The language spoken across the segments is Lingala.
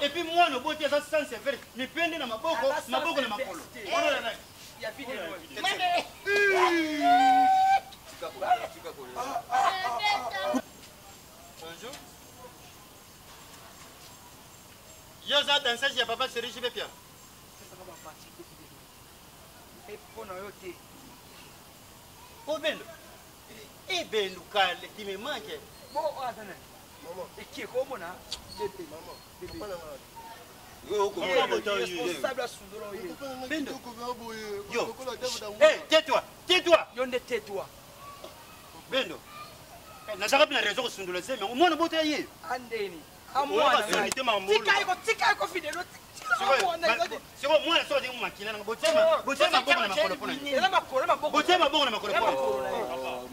Et puis moi, nous beauté ça sans se faire. Ni pende na maboko na makolo. Ya fini. Bonjour. Yo za danser ya papa Serge Bepia. Et pour nous yote. Oh bendo. Eh bendo kale qui me manque. Bon, attendez. Maman, et qui est comment là? Maman, papa na maman. Yo, tais-toi, tais-toi. Yonde tais-toi. Bendo. Na saka pina raison sundula se mais moi na bote yé. Andeni. Amwana. Tika iko fidèle. C'est quoi moi na so dingu makina na botema na makolo pona. Ela makolo maboko. Botema bongo na makolo pona.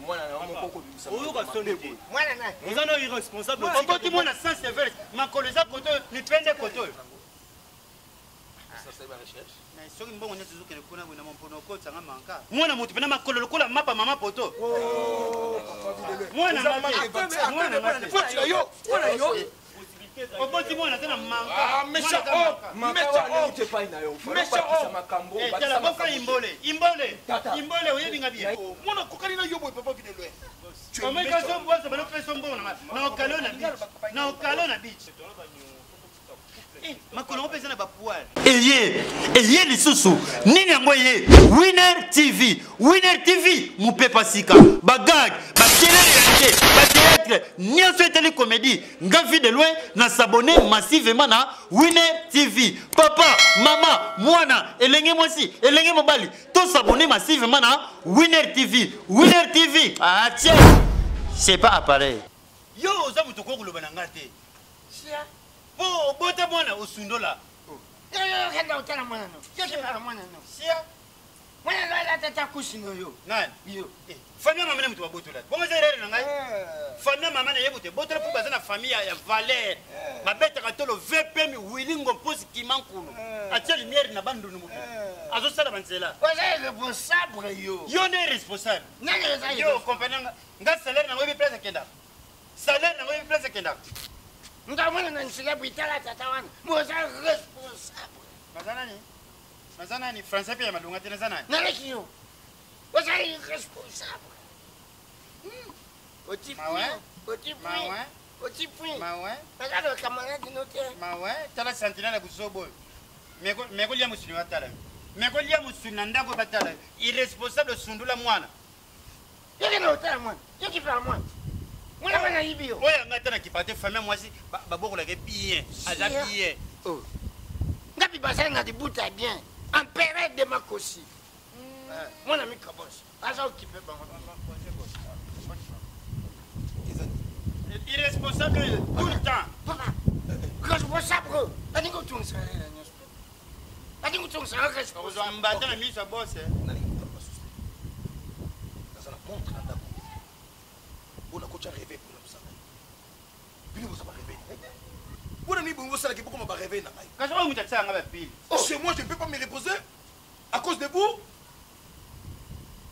Mwana na maboko bimisa. Oyo ka sonde ko. Mwana na. Vous en êtes irresponsable. Okoti moi na sens sévère. Makolo za koto ni pende koto. Na soki mbongo nyati zuke kuna bwana mpono okotsa ngamanka. Mwana mutu pena makolo lokola mapa mama poto. Mwana mwana Fotila yo. Mwana yo. Oboti mwana tena manga. Ah, méchant homme. Tu pas inayo. Méchant homme. Eh, tala bofa imbole. Imbole oyebinga bien. Mwana kokali na yo boy papa videlo. Tu es méchant. Omeka sombo balo peso mbongo na okalo na beach. Na okalo na beach. Makolo pesa na bapual. Eye lisusu. Nini yango ye? Winner TV mupepa sika. Bagag, ba télé, ba théâtre, nyonso eteli comédie. Nga vi de loin na s'abonner massivement na Winner TV. Papa, maman, mwana, elenge mwasi, elenge mobali, to s'abonner massivement na Winner TV. Winner TV. Ah tiens. C'est pas appareil. Yo, oza mutu ko kuloba na ngate. Sia. Po bota mwana osundola. Yo kenda utana mwana no. Yo kenda mwana no. Sia. Mwana la tata kusino yo. Nani? Yo. Famille maman mutu babotola. Bongo zerere na ngai. Famille maman na yebote botola pour bazana famille ya Valère. Mabeta katolo VPM Willingo posi kimankulu. Atia lumière na bandunu mutu. Azo sala banzela. Oza responsable yo. Yo ne responsable. Nani oza yo comprenant nga salaire na ngobi place kenda. Salaire na ngobi place kenda. Nga mwana na nsiga bitala tata wana. Moza responsable. Mazana ni français pia malunga tena sana. Naleki yo. Oza irresponsable. Oti puis. Mawe. Regarde le camarade de notre. Mawe. Tala sentinelle busobo. Meko lia musuni watala. Meko lia musuni ndako batala. Irresponsable sundula mwana. Yeke na utala mwana. Yeke fa mwana. Mwana mwana hivi yo. Oya ngata na kipate famille mwasi baboko la bien. Aza bien. Oh. Ngapi basana na dibuta bien. En période de makosi. Mon ami Kabos. Asa occupé bango. Irresponsable tout le temps. Papa. Responsable. Aningo tunsa. Aningo tunsa responsable. Ozo ambata na misa boss. Nani pas. Nasana montre anda. Bona kocha rêver pour nous ça. Bino vous pas rêver. Bona ni bongo sala ki beaucoup m'a rêver na mai. Kaso ba mutatsa nga ba pile. Chez moi je ne peux pas me reposer à cause de vous.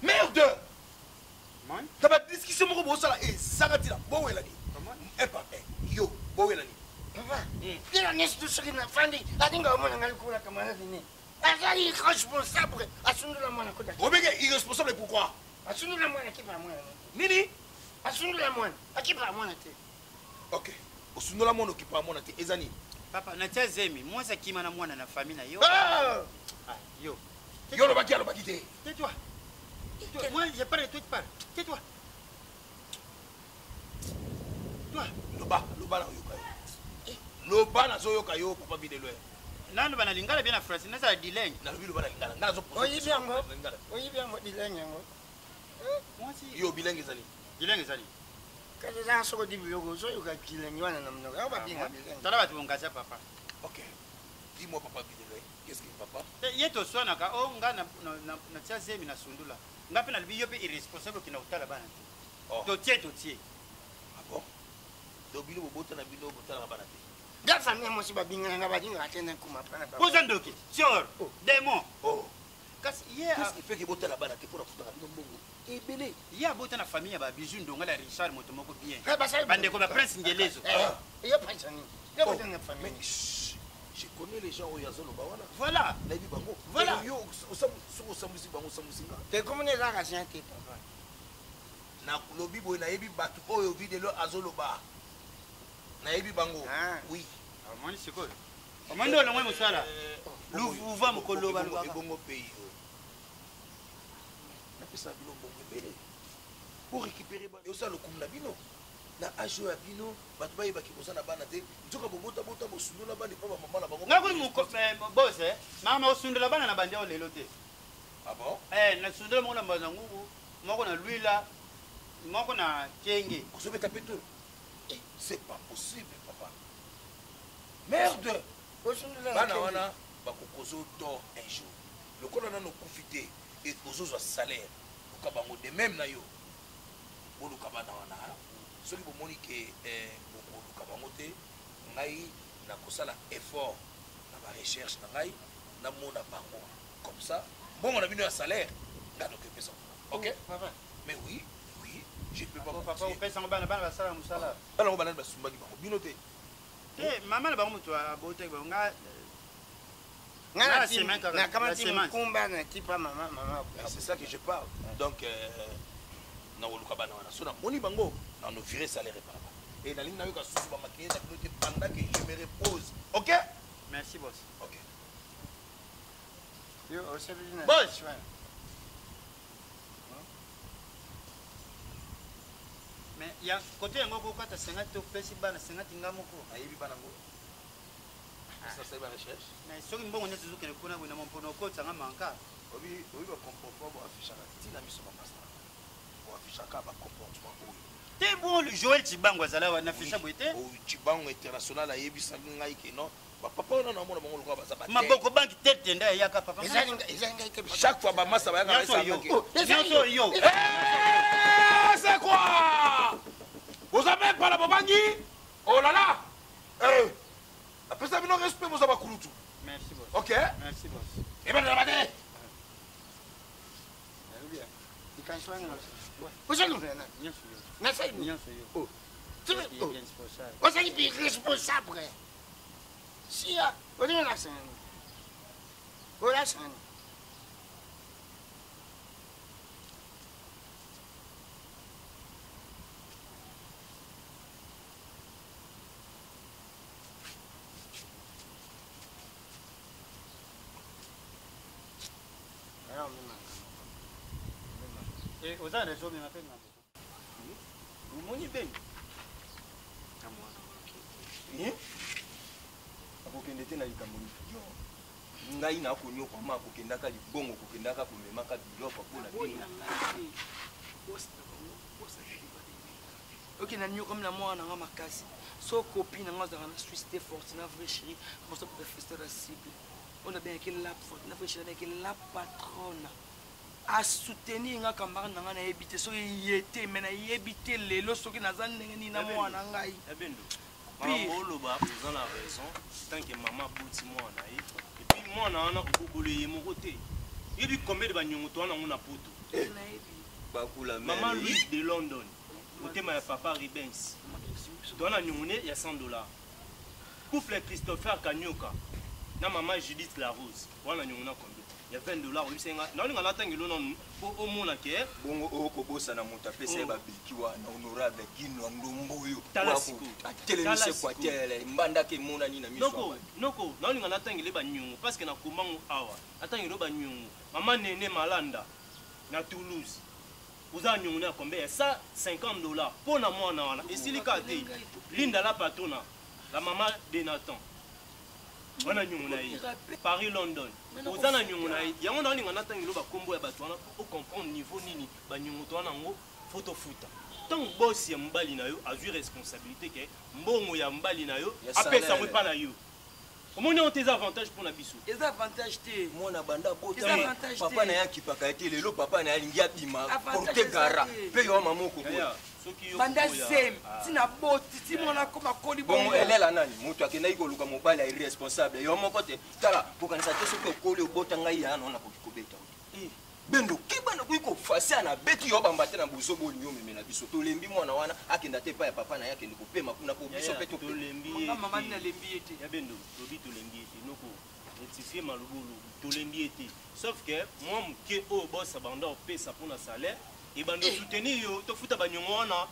Merde. Man. Taba discussion mo bo sala e sakatila bo wela ni. Eh papa, yo, bo wela ni. Papa. Bila nesu tusiki na fandi. Aninga mwana ngali kula camarade ni. Asa irresponsable. Asundula mwana koda. Obege irresponsable pourquoi? Asundula mwana kipa mwana. Nini? Asundula mwana. Akipa mwana te. OK. Osundola mwana okipa mwana te ezani. Papa na tazemi, moi ça qui mana mwana na famille na yo. Ah! Yo. Yo lo baki te. Tais-toi. Moi je parle de toi, tu parles. Tais-toi. Toi, loba na yoka yo. Loba na zo yoka yo papa bidelo. Nando bana lingala bien na France, na ça dileng. Na lobi loba na lingala. Na zo Oyi biango dilenge ngo. Moi si yo bilenge zali. dileng zali. Kaza za soko di bilogo zo yoka dilenge wana na mnoga. Ba binga dilenge. Tala batu bongaza papa. OK. Dis-moi papa bidelo. Qu'est-ce que papa? Yeto swana ka o nga na tia zemi na sundula. Nga pe na libi yo pe irresponsable kina utala bana. To tie. Ah bon? Do bilo bobota na bilo botala bana te. Da famille mo si ba binga nga ba dinga atene kuma pana ba. Posa ndoki. Sure. Demo. Oh. Kasi qu'est-ce qui fait que bota la bana te pour futa bino mbongo ebele ya bota na famille ba bijou ndonga la Richard moto moko bien Basa bande ko ba prince ngelezo yo pensani yo bota na famille je connais les gens au yazolo bawana voilà na ibi bango Voilà. yo osamusi bango osamusinga te comme les gens qui sont papa na lobi boy na yebi batu oyo videlo azoloba na yebi bango oui amoni siko amoni ndo longwe musala luvuva mukolo ba bongo pays na pesa bino bongo ebele pour récupérer ba yo sa lokumu na bino na ajo ya bino bato bayebaki kozana bana te nzoka bobota bosundola bana epa bamama na bango ngakuli muko bose mama osundela bana na bandia lelo te ah bon na sundela moko na mbanza ngugu moko na lwila moko na kenge kozobeta pe to c'est pas possible papa merde bana wana bakokozotor un jour lokola nano okufi te ekozozwa salaire luka bango de même na yo boluka bana wana soki bomoni ke bokoluka bango te ngai nakosala effort na barecherche na ngai namona bango comme ça mbongo na bino ya salaire ngai nakopesa ok mais oui je peux pas papa opesa bana basala musala bana banani basumbaki bango bino te mama na bango moto abote bango nga c'est ça que je parle donc nakoluka bana wana so namoni bango nano viré salaire epara et nalingi nayoka susu bamakiye na bino te pendant que je me repose ok merci boss ok boss mais ya côté yango kokata 50 to pesi bana 50 ngamoko ayebi bana ngo ça c'est ma recherche mais soki mbongo nyeti zukele kuna bwana mpono ko tsanga manka obi ba comportement bo afficha tina miso ba pasta bo afficha ka ba comportement oyo te bon Joël Chibango azala wana afficha boite o Chibango international ayebi sangi ngai ke non ba papa ona na mona bango lokwa ba zaba maboko banki tete nda yaka papa chaque fois ba massa ba yaka ça yo c'est quoi vous avez pas la bobangi oh là là après ça bino respect vous avez kulutu merci boss ok merci boss et ben la bade responsable. Si, on est là, c'est et aux ans les hommes m'appellent vous moni ben akokende te na likambo ngai nakonyokama akokendaka libongo kokendaka komemaka biloko mpona bino okenda nyoko mina mwana nanga makasi so copine nanga azalaka na Suisse te forte na vrai chéri moso professeur ya cible on a bien que la forte na vrai chéri avec la patronne a soutenir nga kambara nanga na yebite so yete mais na yebite lelo soki naza ndenge ni na mwana ngai ebendo oloba oza na raison tant que maman bouti mwana ye et puis mwana wana okobolo ye moko te yebi combien de banyongo to wana ngo na poto bakula maman Louise de London motema ya papa Ribens to wana nyongo ne ya $100 couple Christopher Kanyoka na maman Judith Larose wana nyongo na combien il y a $20 obisenga naolinga natangelo nanu po omona ke bongo okobosana moto apesa babiki wana honorable Gino Ndombo oyo talasiko atelemise kwatele mbandaka emonani na miso noko naolinga natangele banyongo parce que nakomango awa natangelo banyongo mama Nene Malanda na Toulouse oza nyongo na combien ya $150 pona mwana wana esilika te Linda la patona la maman de Nathan wana nyongo na ye Paris London oza na nyongo na ye yango naolinga natangelo bakombo ya bato wana o comprendre niveau nini banyongo to wana ngo photo futa tant boss ya mbali na yo azui responsabilité ke mbongo ya mbali na yo apesa mo pa na yo omoni on tes avantages pour na biso les avantages te mwana banda bota papa na yaki paka te lelo papa na yalingi abima porte gara pe yo mama okoko banda sem tina boti ti mwana koma koli bongo elela nani moto akendaki koluka mobali ya irresponsable yo moko te tala bokanisa te soki okoli obota ngai yana wana kokobeta bendo kibana kuiko fasi na beti yo bambate na buso boli yo memela biso to lembi mwana wana akenda te pa ya papa na yake ndiko pema kuna ko biso peto to lembi maman na lembi ete ya bendo to bi to lembi ete noko rectifier malubulu to lembi ete sauf que moi mke o boss abanda o pesa pour na salaire et bando soutenir yo to futa banyongo wana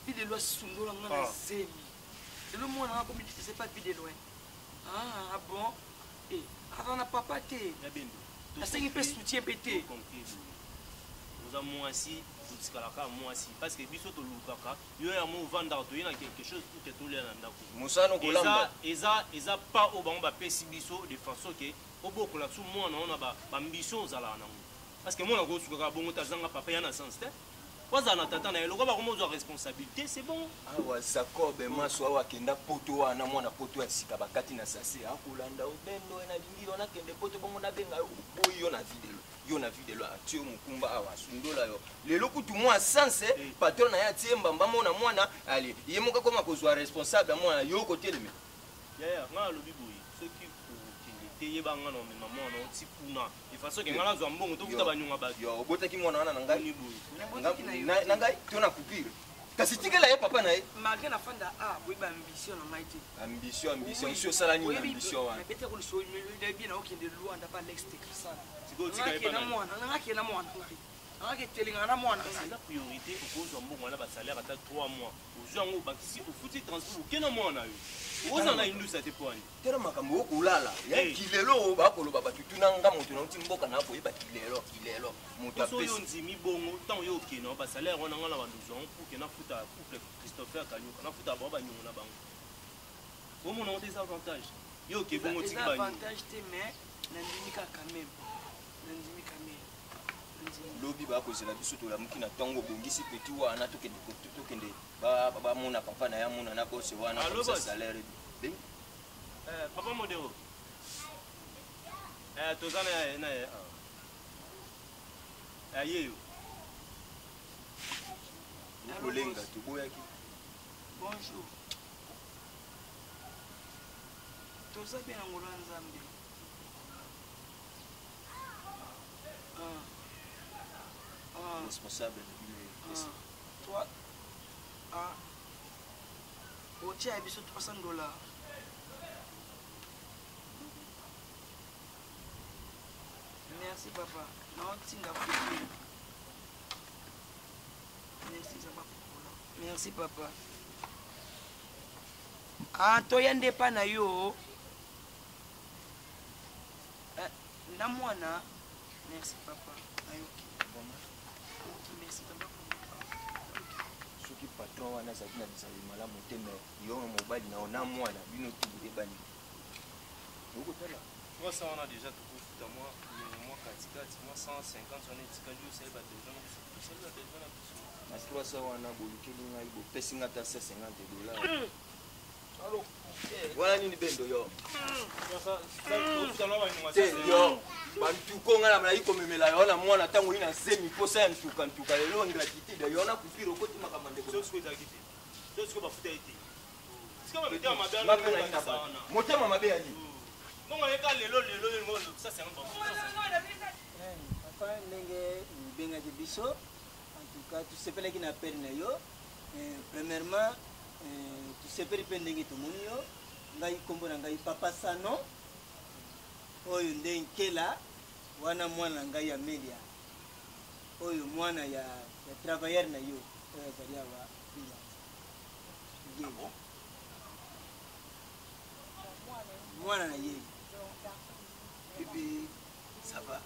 vie de loi sundola ngana zemi le mwana na comme c'est pas vie de loin ah bon et avant na papa te ya bendo asengi mpe soutien mpe te oza mwasi otikalaka mwasi parce que biso tolukaka yo ya movandaka toye na quelque chose ute tolia na ndako musano kolamba eza pas oyo bango bapesi biso de façon ke obokola su mwana wana bambition ozalaka nango parce que mwana kosukaka bongo tazanga papa ya na sens te ozala na tata na ye lokola bakoma ozwa responsabilité c'est bon awa Jacob maso awa akenda poto wana mwana poto ya sika bakati na sase akolanda obendo na lingi wana kende poto bongo na benga boyi yo na videlo atio mukumba awa sundola yo lelo kutu mwa sanse patron na ya tie mbamba mona mwana ali ye moka koma kozwa responsable mwana yo koteleme ya nga lobi boyi soki kokende te yeba nga na omema mwana oti kuna de façon ke nga nazwa mbongo tokuta banyonga bato yo obotaki mwana wana na ngai ni boyi na ngai tona kupire kasi tikela ye papa na ye malgré la fin da boyeba ambition na mai te ambition si osala nini ambition wana bete koliso bien na okende luanda pa l'extérieur sana sikotikana mwana nangakena mwana nangaketelingana na mwana la priorité okozwa mbongo wana basalaire ata 3 mois ozwa yango obakisi ofuti transport okena mwana yo oza na industrie te poani tera makambo okolala ya kilelo bakoloba bato tunanga moto nauti mboka na boyeba kilelo moto apesi oyo ndimi bongo ntango yo okena basalaire wana nga na bandozwa yango pour ke nafuta couple Christopher Kanyuka nafuta bango banyongo na bango omona ngo te eza avantage yo oke bongo tiki banyo avantage te mais nandimi kaka même nandimi quand même lobi bakozela biso tolamuki na ntango obongisi peti wana tokende bamona papa na ya mona na bose wana kosa salaire papa modero toza na yeyo kolenga toboyaki bonjour toza bien na ngolo ya nzambe responsable toi otia ya biso $300 merci papa naotinga futu merci papa toya nde pa na yo na mwana merci papa nayoki merci papa soki patron wana azalaki na bizali malamu te me yo mobali na mwana bino tubile bani okotala ça on a déjà tout futa moi katikati moi 150 on etikali osali badeja osali badeja na biso na 300 wana bolukeli ngai bopesi nga ata $50 wana nini bendo yo yo bantuko nga na malaki komemela yo na mwana ntango ina zemi mposa ya ntuka lelo ingratitude yo na kupire okoti makambo ndeko motema mabe ya nini papa ndenge bengaki biso en tout cas tosepelaki na pere na yo premièrement tosepeli mpe ndenge tomoni yo ngai nkombo na ngai papa Sano oyo nde nkela wana mwana na ngai ya Melia oyo mwana ya travailleur na yo oyo azali awa mwana na ye bébé ça va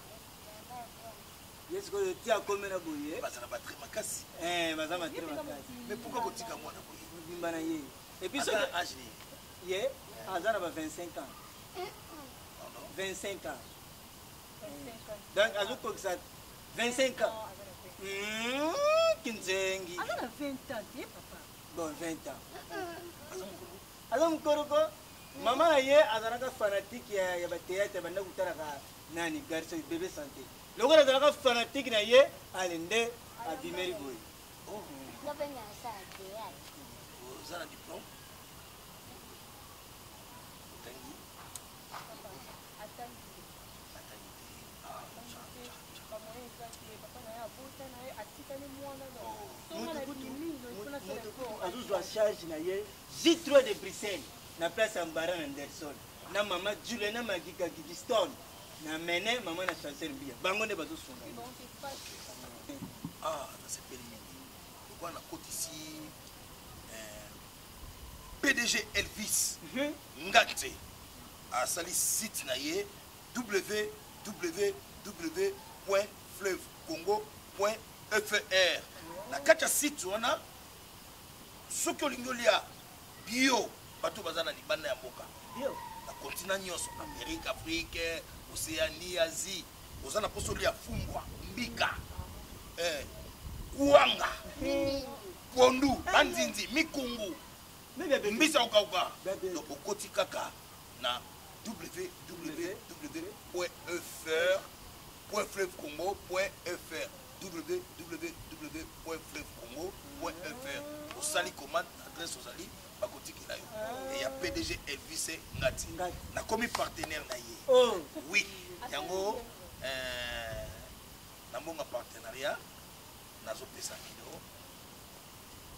yesu koyo tia komela boye bazana batre makasi baza matre makasi mais pourquoi kotika mwana boye bimba na ye et puis âge ye aza na ba 25 ans 25 ans donc azokokisa 25 ans kinzengi aza na 20 ans te papa bon 20 ans aza mokoroko mama na ye azalaka fanatique ya bateatre banda kutalaka nani garso bébé santé lokola azalaka fanatique na ye ale nde abimeli boye oza na diplôme azozwa charge na ye J3 de Bruxelles na place Ambara Anderson na mama Julie na Magika Gigiston na mene mama na Chancel Mbia bango nde bazosunga c'est périmé pourquoi on a côté ici PDG Elvis Ngate a sali site na ye www.fleuvecongo.fr na kacha site wana soki olingi olia bio bato baza na libanda ya mboka na continent nyonso Amérique, Afrique, Océanie, Asie oza na poso olia fumbwa mbika kuanga pondu banzinzi mikungu mbisa ukauka donc okoti kaka na www.fleuvecongo.fr www.fleuvecongo.fr osali commande adresse osali bakotikela yo et ya PDG Elvis Ngati nakomi partenaire na ye oui yango nambonga partenariat nazopesa kilo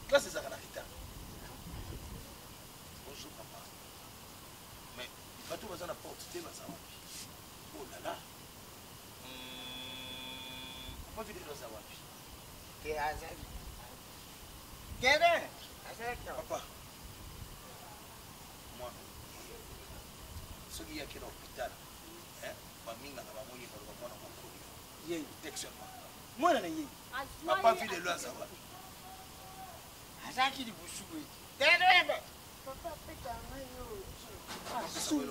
classe ezaka na retard bonjour papa mais bato baza na porte te baza wapi oh là là papa vide baza wapi papa moi soki yaki na hôpital bamingaka bamoni baloba mwana mokoli ye textement mwana na ye papa vide lo aza wapi azaki libusuku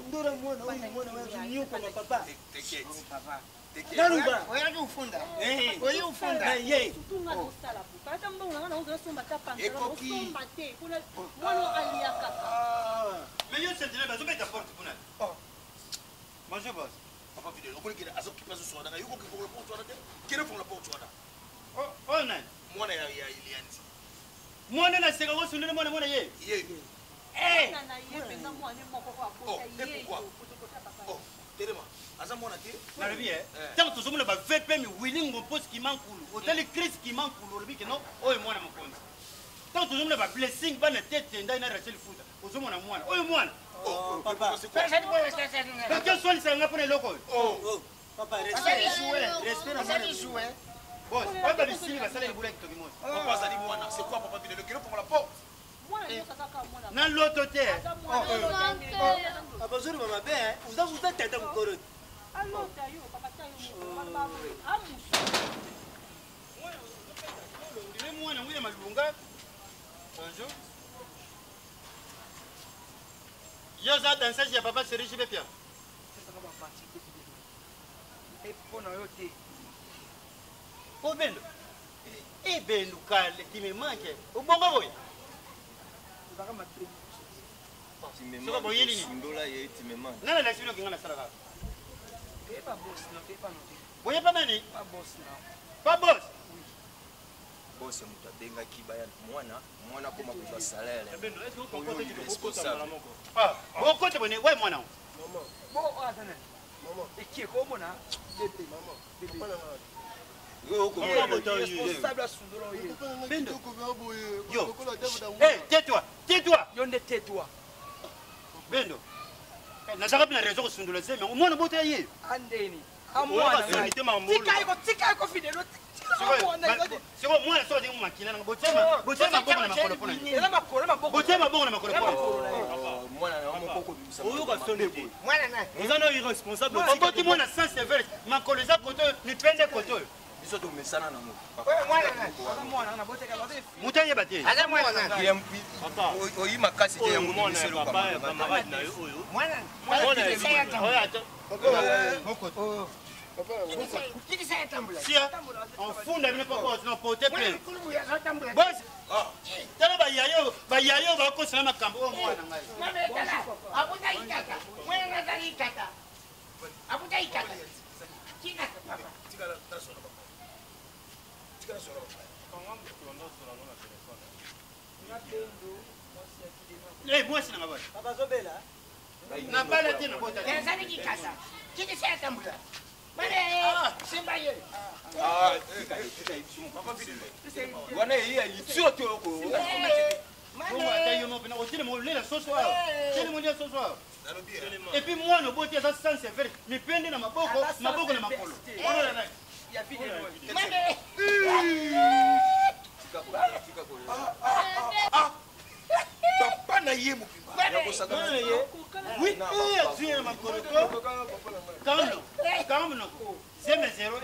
ndora mwana oyo mwana wanyokoma papa t'inquiète naluba oyaki ufunda oyi oyi ufunda na ye ekoki Mais yo sentinelle bazobeta porte kuna. Bonjour boss. papa vide lo kolikela azokipa zo soda ka yuko kifongola porte wana te kele fongola porte wana Oh nani? mwana ya ilianzi Mwana na seka ko sunene mwana ye. ye Eh. oh telema aza mwana te Na lebi tant que tozomona ba VP mi willing post qui mankulu. Hôtel Chris qui mankulu lebi que non oyo mwana mokonzi. Tant que tozomona ba blessing ba na tête ndai na Rachel Futa. Ozomona mwana. Oyo mwana. oh papa Dans quel soin ça nga pona loko? oh papa respect na mwana Boss, on va décider la salle de boulot qui monte. papa azali mwana c'est quoi papa vide le kele fongola porte Na l'autre terre. abazuri mama be uzazuza tata mkoroni Ndile mwana mwe malunga. Bonjour. Yo za dansage ya papa Serge Bepia. Oh Bendo. Eh Bendo kale kimemanke. Ubongo boy. Soko boyeli ni. Sundola ye timema. Nana la sino kinga na saraka. Pas boss, non, pas non. Boye pa mani? Pas boss, non. Pas boss. Boss mutu abenga kibaya mwana koma kuzwa salaire. Bendo, est-ce que vous comprenez comptez que que vous comptez ça? Ah, vous comptez bonne, ouais moi non. Bon, attendez. Et qui est comme on a bébé, maman. Bébé. Yo ko Responsable à Sundoro. Bendo. Yo. Eh, tais-toi. Tais-toi. Yonde tais-toi. Bendo. Nataka pina raison ko Sundoro sema, mwana bote ye. Andeni. Amwana. Tika iko fidèle. Siko mwana so dingu makina na botema bongo na makolo pona. Ela makolo maboko. Botema bongo na makolo pona. mwana na moko bimisa. Oyo ka sonde ko. mwana na Vous en avez irresponsable. Okoti mwana sans sévère, makolo za koto ni pende koto. Biso to mesana na moko. mwana na Mwana na bote ka babe. Mutaye bate. aza mwana na Yampi. Papa. Oyi makasi te Oyo yango mwana biselo papa kwa. ya camarade na yo oyo. mwana Mwana ya Oya ato. tikisa yatambula Sia. On funda bine poko no pote plein. kulubu yazatambula Boss. Tala ba yayo ba ko sana makambo o mwana ngai. mamekala abuta ikata mwana na zali ikata abuta ikata kina papa tikala tasona papa tikala sona papa Eh, moi c'est na ngaba. papa zobela Na bala te na bota. yazali ikata tikisa yatambula Et puis moi, nous beauté ça sans se faire. Mais peine dans ma boque na makolo. Papa na ye mobimba. Oui, tu es makolo. Quand non. C'est 0 R.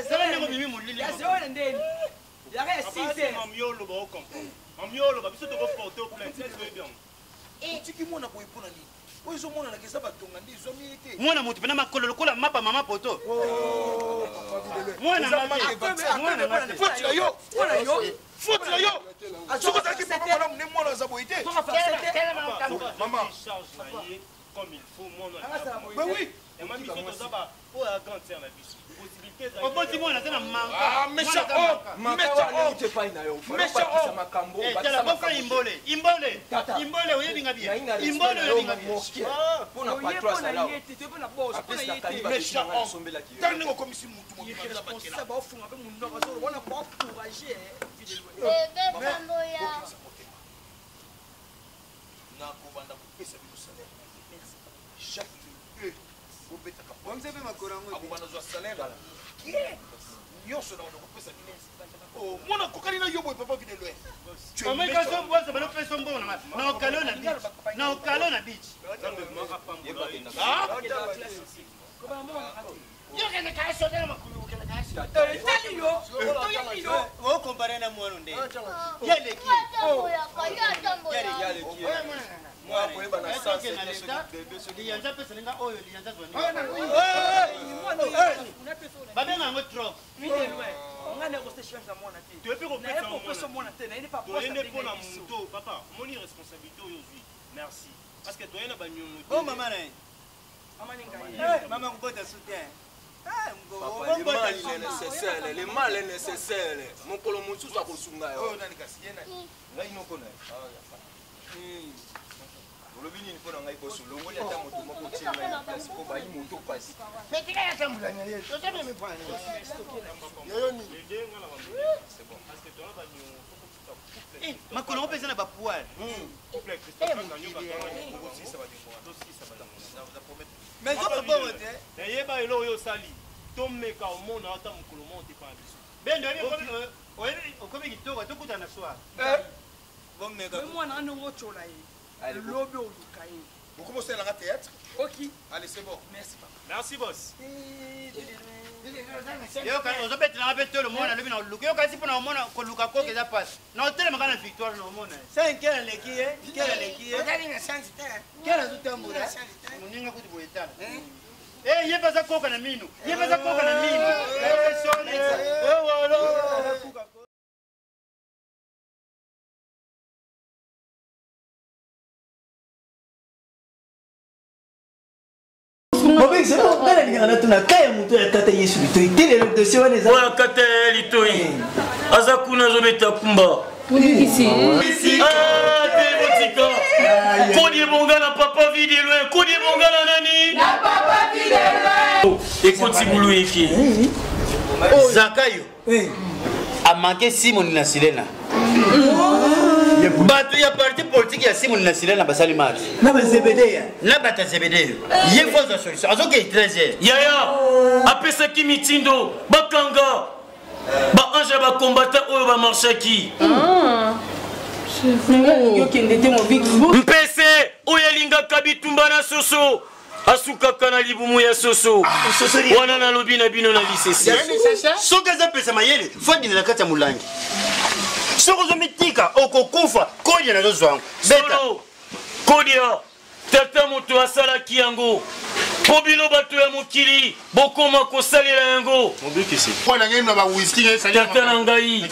Ça va nous bibi mon lili. Il y a 6 heures. Mamiolo ba comprendre. Mamiolo ba biso to ko porter plainte, c'est bien. Et tu qui mona ko ipona ni. Oizo mona na kesa batonga ndi zo miete. Mwana mutu pena makolo lokola mapa mama poto. Mwana mwana Faut la yo. Faut la yo. Soko taki papa na mne mwana za boité. Maman charge na ye comme il faut mon. Ben oui. Et moi biso to za ba o la grande sœur na biso. Possibilité za. Oboti mwana tena manka. Ah, méchant homme. Méchant homme. Méchant homme. Eh, tala bofa imbole. Imbole oyebinga bien. Imbole oyebinga bien. Pona patron sala. Méchant homme. Tani ko komisi mutu mo. Ça va fond avec mon nom, on a pas encouragé. Na ko banda ko pesa bi salaire. Chaque jour. Vous bêtez pas. On sait pas corango. Abu bana zo salaire. Nyonso na ko pesa bi. Oh, mona ko kali na yobo papa vide loin. Tu es méchant. Bana pesa mbona na okalo na beach. Na okalo na beach. Ah, Yo que me cae eso de la makulu que me cae. O compare na mwana nde. Yale ki. Moi pour ba na ça c'est lianza pesa ninga oyo lianza zoni. Babenga ngo trop. Tu peux pour la moto, papa. Mon responsabilité aujourd'hui. Merci. Parce que toi, il y a pas Oh maman. Maman ko bota soutien. le mal est nécessaire, le mal est nécessaire. Mon colo mutu sa kosunga yo. oh nani kasi yena. Là il n'oko na. Olobini ni pona ngai boso longo ya ta moto moko tshela na place ko ba yi moto pasi. Mais tu as ça moulanya ye. Tu sais me prendre. Yo ni. C'est bon. Parce que toi, makolo opesa na bapoil. Mais ça va pas voter. Yeba elo yo sali. Tomeka omona ata mokolo mo te pa biso. Bendo okomi kitoko tokuta na soir. Bon mega. Mais moi, on a un autre là. Le lobby au Lucaï. Vous commencez à la théâtre? Ok. Allez, c'est bon. Merci, papa. Merci, boss. ozobetela babeto lo mona lobi na luka yo kasi mpona omona koluka koke eza pasi na otelemaka na victoire na omona Ça nkela leki ye, nkela leki ye. Regarde une chance de Kela zutambola. moninga kuti boyetala ye pesa koka na mino ye pesa koka na mino Bobe c'est bon, ngana lingana tuna kaya mutu ya kata Yesu litoi. Tele le dossier wana za. Oya kata ya litoi. Aza kuna zobeta kumba. Ici. Ah, botika. Kodi bonga na papa vide loin. Kodi bonga na nani? Na papa vide loin. Ekoti bulu iki. Zakayo amanke Simon na Silena bato ya parti politique ya Simon na Silena basali match Na bazebedeya. na bata zebedeyo ye foza solution azoke 13h Yaya apesa ki mitindo bakanga ba anja ba combattant oyo ba marchaki. Mpese oyo alingaka bitumba na soso asukaka na libumu ya soso wana nalobi na bino na lisesi. soki aza pesa mayele fodinela kati ya molangi soki ozomitika okokufa kodia nazozwango solo kodia tata moto asalaki yango po bino bato ya mokili bokoma kosalela yango. Tata na ngai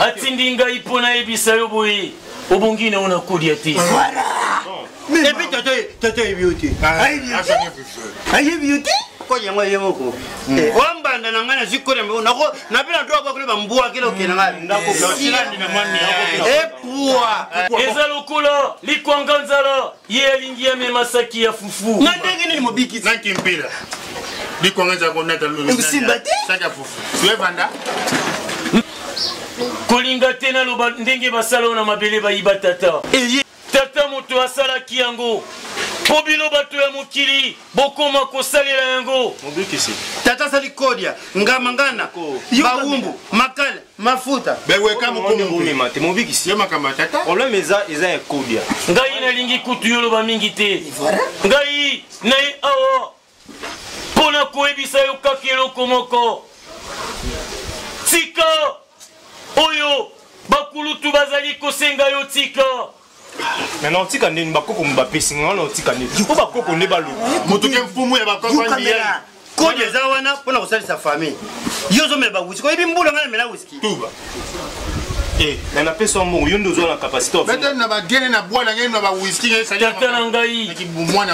atindi ngai mpo nayebisa yo boye obongi na ona kodia te. epi tata yebi yo te ayebi yo te kodi yango ye moko oambanda na ngai nazwi kodi yango nape na droit bakole bambwa kila okena ngai puwa. eza lokola likwanga nzala ye alingi amema saki ya fufu Na ndenge nini mobikisi? Na kimpila. Likwanga za konata lulu. Usimba te? Saka fufu. Tu es vanda? kolinga te naloba ndenge basala na mabele bayiba tata tata moto asalaki yango mpo bino bato ya mokili bokoma kosalela yango mobikisi Tata sali kodia, ngamangana, bawumbu, makale, mafuta. Beweka mukomo. omema te mobikisi Yo makamba tata. problème eza ya kodia ngai nalingi kutu yoloba mingi te ngai naye awa mpo na koyebisa yo kaka eloko moko tika oyo bakulutu bazali kosenga yo tika maintenant otika ndeni bakoko bapesi nga wana otika ndeni mpo bakoko nde balobi Mutuke mfumu ya bakoko ndiya. Kodia eza wana mpona kosalisa famille. Yo ozomela bawuski, oyebi mbula ngai namela whisky. Tuba. me napesa yo mbongo yo nde ozwa na kapasité Bete na bagene na bwana ngene na ba whisky ngene sali. tata na ngai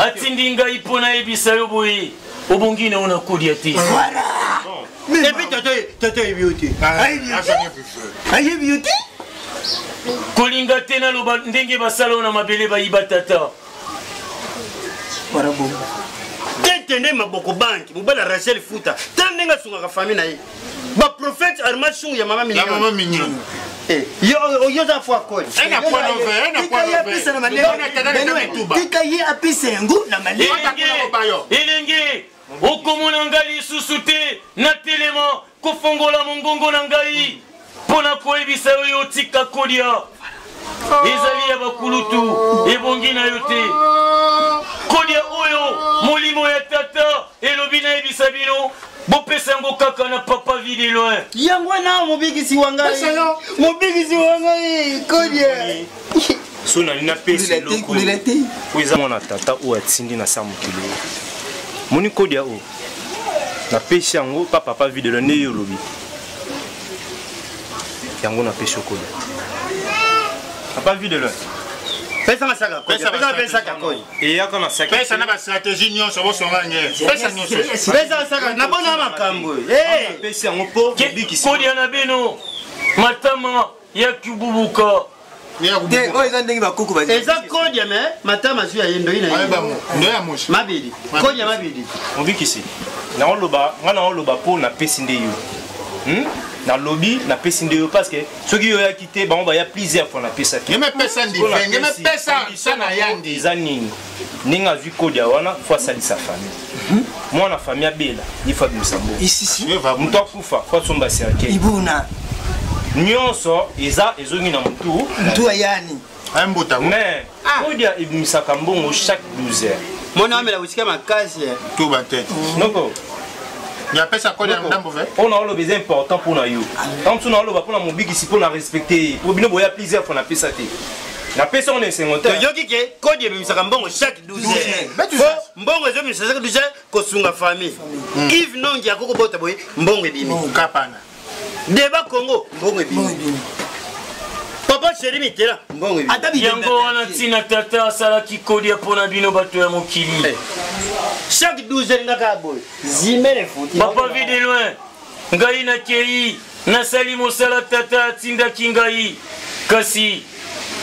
atindi ngai mpo nayebisa yo boye obongi na yo na kodia te Epi tata yebi yo te. Ayebi yo te? kolinga te naloba ndenge basala yo na mabele bayiba tata Tende maboko banki, mobala Rachel Futa. Tan ndenge asungaka famille na ye. Ba prophète Armand Sungu ya mama Ya mignon. mama mignon. Yo za fois kodi. Ena point over, ena point over. Tika ye apesa yango na malé. elenge okomona ngai lisusu te na telema kofongola mongongo na ngai mpo na koyebisa yo yo tika kodia ezali ya bakulutu ebongi na yo te kodia oyo molimo ya tata elobi nayebisa bino bopesa yango kaka na papa vide loin Yango na mobikisi wangai. Mobikisi wangai kodia. so nali napesi eloko po eza mwana tata oyo atindi na sa mokili moni kodia oyo napesi yango pa papa videlo nde yo olobi yango napesi yo kodia papa videlo Pesa masaka kodia. Pesa kodi. eyaka na saki Pesa na ba stratégie nyonso bosonga nge. Pesa nyonso. Pesa masaka na bona makambo. napesi yango mpo bikisi kodia na bino matama ya kibubuka te oyo eza ndenge bakoko bazi Eza kodia me matama zu ya yendo ina. Ayeba mo. Ndo ya moshi. Mabidi. Kodia mabidi. mobikisi naoloba nga naoloba mpo napesi nde yo nalobi napesi nde yo parce que soki yo oyaki te bango baya plusieurs fois napesaki Ngeme pesa ndive, ngeme pesa sana yandi. eza nini ndenge azwi kodia wana fo asalisa famille mwana famille abela ifo abimisa mbongo isisi moto akufa fo asomba serkei ibuna nyonso eza ezongi na motu mtu ayani Ayembuta. mais kodia ebimisaka mbongo chaque 12 heures Mona amela whisky makasi. Tuba tete. noko Ya pesa kodi ya ndambo ve. mpona oloba eza important mpona yo tant so naoloba mpona mobikisi mpona respecte ye po bino boya plusieurs fois napesa te napesa ngo na esengo te Yoki ke kodi ebimisaka mbongo chaque 12 heures. Mbongo ezo bimisaka chaque 12 heures kosunga famille. Yves Nongi akoko bota boye mbongo ebimi. Kapana. Deba Congo mbongo ebimi. Papa Chéri Mitera mbongo ebimi. yango wana ntina tata asalaki kodia mpo na bino bato ya mokili Chaque 12 heures ngaka boye. Zimele futi. papa vide loin ngai nakei nasali mosala tata atindaki ngai kasi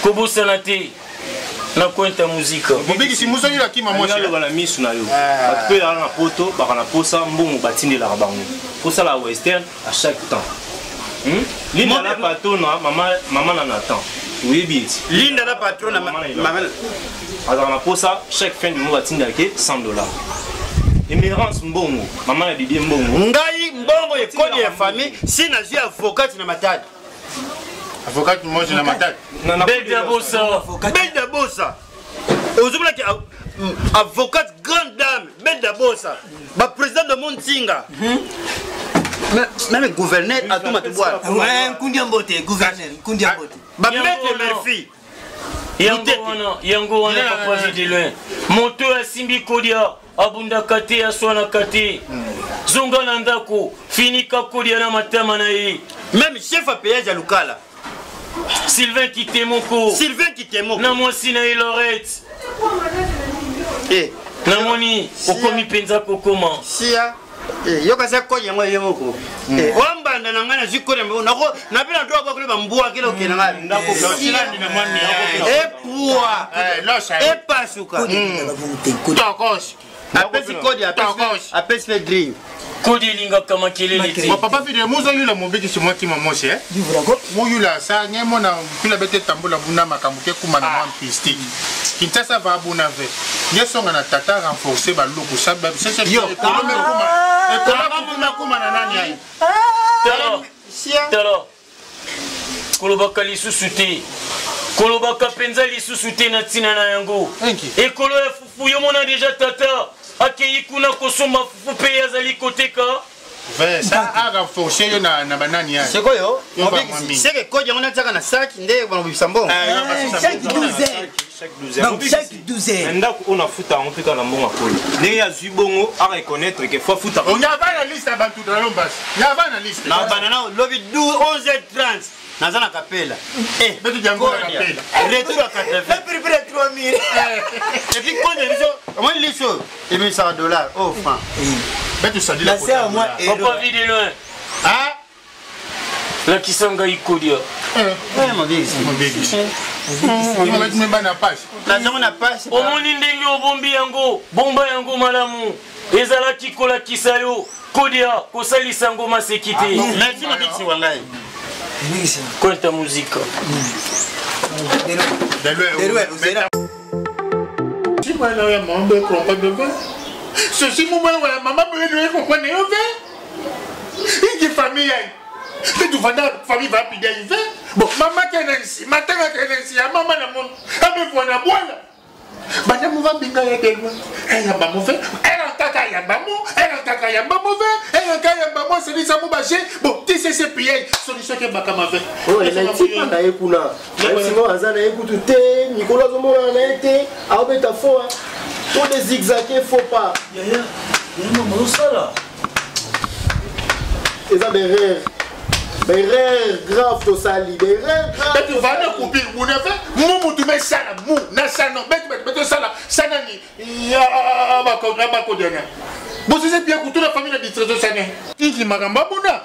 kobosana te nakwenta muzika Mobikisi muso yula kima moshi. naloba na misu na yo bato mpe ezala na poto baka na posa mbongo batindelaka bango posala western à chaque temps linda na patona mama na natan oyebi eti Linda na patron na mama. azala na posa chaque fin du mois batindelaki $100 émérance mbongo mama na didie mbongo Ngai mbongo ekodi ya famille si nazwi avocat na matadi. Avocat moshi na mataki. beda bosa Beda Bosa. Ozomona ki avocat grande dame Beda Bosa. Ba président de Montinga. Même gouverneur à tout matubwana. ouais nkundi ya mbote gouverneur nkundi ya mbote Ba maître Murphy. yango wana papa vide loin moto asimbi kodia abundaka te aswanaka te zonga na ndako finika kodia na matama na ye Même chef à péage à Lukala. sylvain kitemoko Sylvain Kitemo. na mwasi na ye lorette Eh, namoni okomi mpenza kokoma Sia. yo kasi akonya yango ye moko wambanda na ngai nazwi kode na mpe na droit bakoleba mbwa kila okende ngai epua epasuka Tokos. apesi kode apesi pe drink kodi elingaka makelele te papa vide mozolila mobikisi mwaki mamosi moyula sa nye mona mpila bete tambola buna makambo ke kuma na mwa mpistik kinshasa va buna ve nye songa na tata renforcer baloko sa ekoma na nani ayi tala kolobaka lisusu te kolobaka mpenza lisusu te na ntina na yango ekolo ya fufu yo mona deja tata akei kuna kosomba fufu mpe azali koteka sa arenforcer yo na banani ayi sekoyo seke kodi yango natiaka na saki nde banobibisa mbongo chaque douzaine ndako oyo nafuta yango mpe kaka na mbongo akolo ndenge azwi bongo areconnaître ke fo afuta onyava na liste ya bantu na lombasi nyava na liste na bana na lobi 11h30 naza na kapela betu jango na kapela retour à 80 près 3000 et puis quand biso moi liso et puis $100 oh franc betu sadila papa vide loin lakisa ngai kodia omoni ndenge obombi yango bomba yango malamu ezalaki kolakisa yo kodia kosalisa yango maseki te merci mabiksi wangai kwenta muzika ceci moment où maman me lui comprendre yo ve une famille que tu vas dans famille va pider il fait bon maman kenensi matanga kenensi ya mama na mon abe vona bwana bana mu va binga ya delwa ya ba mo fait era kaka ya ba mo era kaka ya ba mo c'est ça mo baché bon tu sais c'est payé solution que bakama fait oh elle a dit pas d'ailleurs kuna sinon azana écoute te Nicolas Zomo na été a beta fo pour les zigzaguer faut pas ya maman sala eza derrière grave to sali grave tu vas ne couper mon effet mon tu mets ça là mon na ça non mais ça là ça nani ya ba ko dena bon c'est bien que toute la famille de distraction ça né ingi magamba buna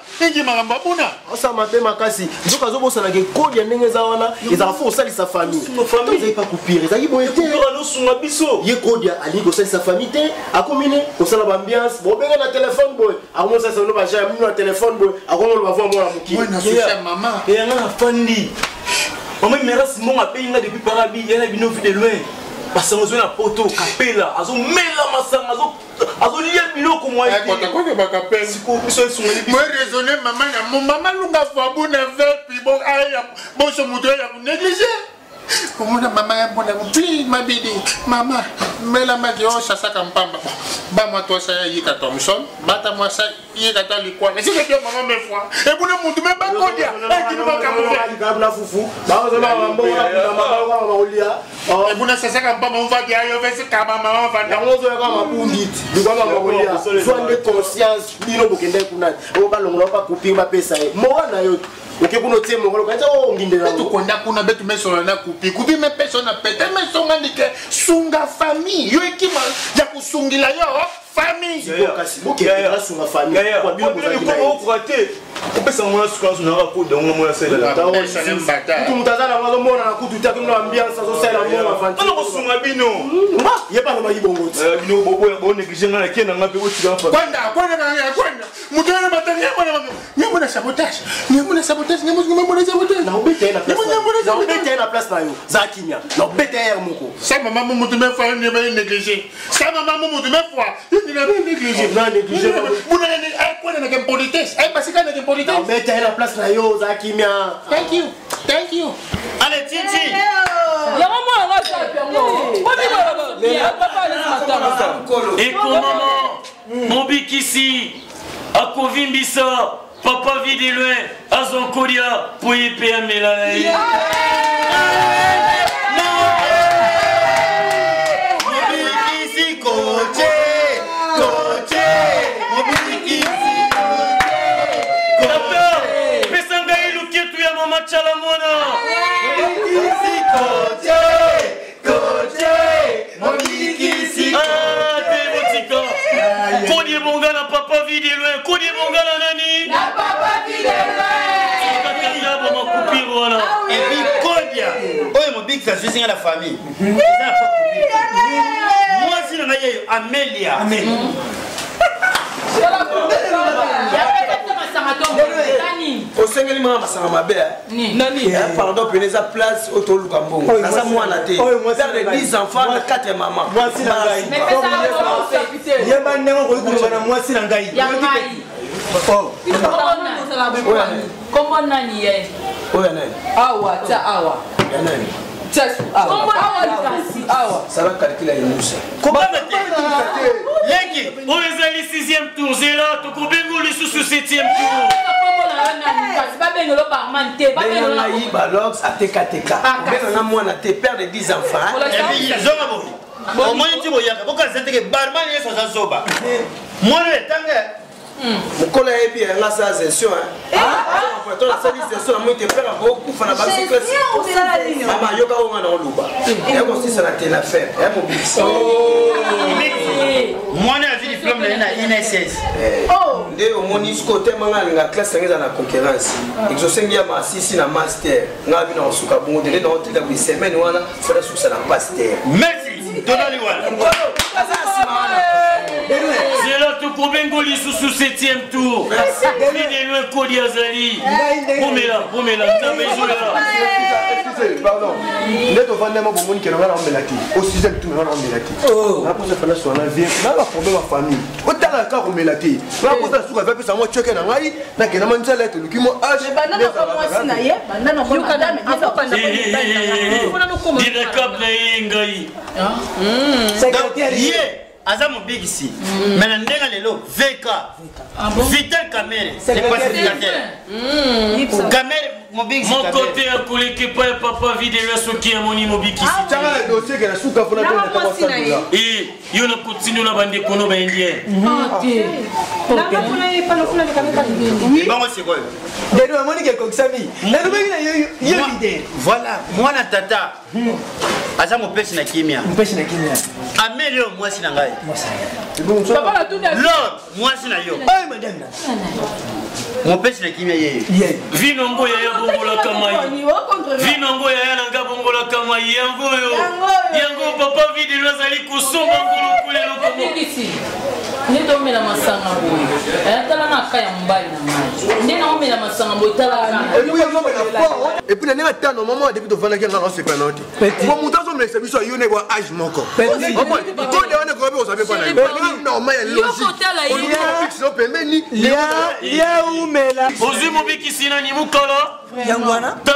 osa mabe makasi nzoka zo bosana ke kodi ndenge za wana eza fo sali sa famille ils pas couper ils a boyete no sunga biso ye kodi ali ko sali sa famille te akomine ko sala ba ambiance bon benga na téléphone boy akomo ça no ba jamais na téléphone boy akomo ba voir moi muki na social maman et nga fandi maman merasi mon apeinga depuis parabi yana bino vu de loin parce que na poto kapela azo mela masanga azo lia biloko moi kwa bakapela siko biso sunga moi raisonner maman lunga fwa bona ver puis bon aya bon so muto ya négliger comment maman ya bona puis mabidi maman mela magi o sasa kampamba ba moi toi ça yika Thomson bata moi ça yika ta likwa mais c'est que maman me fwa et bona mutu me ba kodia et kini ba kamu na fufu ba zo na mambo na mama wa olia et bona sasa kampamba on va bien yo vese kama maman va na ozo ya kama bundit ndiko ba olia soit de conscience bino bokende kuna o ba longola pa kupinga ba pesa e mo na yo ok kuno tie mo kanza o ngindela tu konda kuna betu meso na kupi me persona pete meso ngandike sunga famille yo ekima ya kusungila yo famille kasi bokela sunga famille kwa bino ko kwate opesa mwana sukazo na ko de mwana sela tu mutazana mwana mona na kutu ta kuna ambiance zo sela mwana avanti ono ko sunga bino ye pa no bayibongo bino bobo bo négligé ngana kena ngape otika fa kwenda mutana batani nyamona sabotage na obete na place na yo za kinya na obete ya moko ça maman mutu me fa ne ba négligé ça maman mutu me fa il ne négligé na négligé muna ne ay kwenda na politesse ay basika na politesse na obete na place na yo za kimia thank you allez Titi et comment mobikisi akovimbisa papa vide loin azokolia po yepe amela na ye mobikisi koche tata pesa ngai luketu ya mama chala mwana mobikisi koche mobikisi te botika kodi ebonga na papa vide Mobix a suivi la famille. Moi, si on a eu Amélia. Au cinquième moment, ça m'a bien. Pardon, prenez sa place au Tolukambo. Ça, moi, on a été. Père de 10 enfants, 4 mamans. Moi, si la comment nani ye? Awa, tia awa. Ça va calculer les mousses. Comment Lengi, on est allé 6e tour, c'est là, tu coupes le sous 7e tour. Père de 10 enfants. Au moins, tu vois, pourquoi c'était que Barman est sur sa soba. Moi, le temps. Mon collègue est bien là, ça c'est sûr. Après toi, la service de ça, moi, tu perds beaucoup. Maman, yoga, on a un louba. Et aussi, ça a été l'affaire. Moi, j'ai un diplôme de l'INSS. Dès au monisco, tellement la classe est dans la concurrence. Exaucé bien ma six na master. N'a vu dans souka bon de dans toute la semaine voilà, faut la souka na master. Merci. Donali wala. C'est là tout pour Bengoli sous 7e tour. Fini loin Kodi Azali. Boumela, na maison là. Pardon. Net au vendement pour mon qui est là en Melati. Au 6e tour là en Melati. La pose fana sur la vie. Là la problème la famille. Au tala ka au Melati. La pose la souka va ça moi choquer na ngai. Na ke na manza lettre le kimo âge. Direcap na yengai. Aza Mobix ici. Mais ndenga lelo VK. Vital Camere. C'est quoi cette Camere Mobix. Mon côté a collé que papa vide le soki à mon Mobix ici. Tiens le dossier que la souka pour la et il y a une continue la bande kono ba indien. Voilà, moi na tata. Aza Mopesi na kimia. Amelio moi si na ngai. Lord, moi si na yo. Mopesi na kimia yeye. Vinongo ya bongola kamai. Vinongo ya nanga bongola kamai yango yo. Yango papa vide lo zali kusomba ngolo kule lo komo. Ni domi la masanga boy. Tala na kaya mbali na maji. Ni na omi la masanga boy tala na. Et puis l'année attend au moment depuis de vendre quelqu'un dans ce canot. Mon mouton sont mes services à yone wa âge moko. Quand on est comme vous savez pas là. Normal logique. On fixe au paiement ni ya umela. Ozi Mobix sina ni mukala. Yangwana. Ta.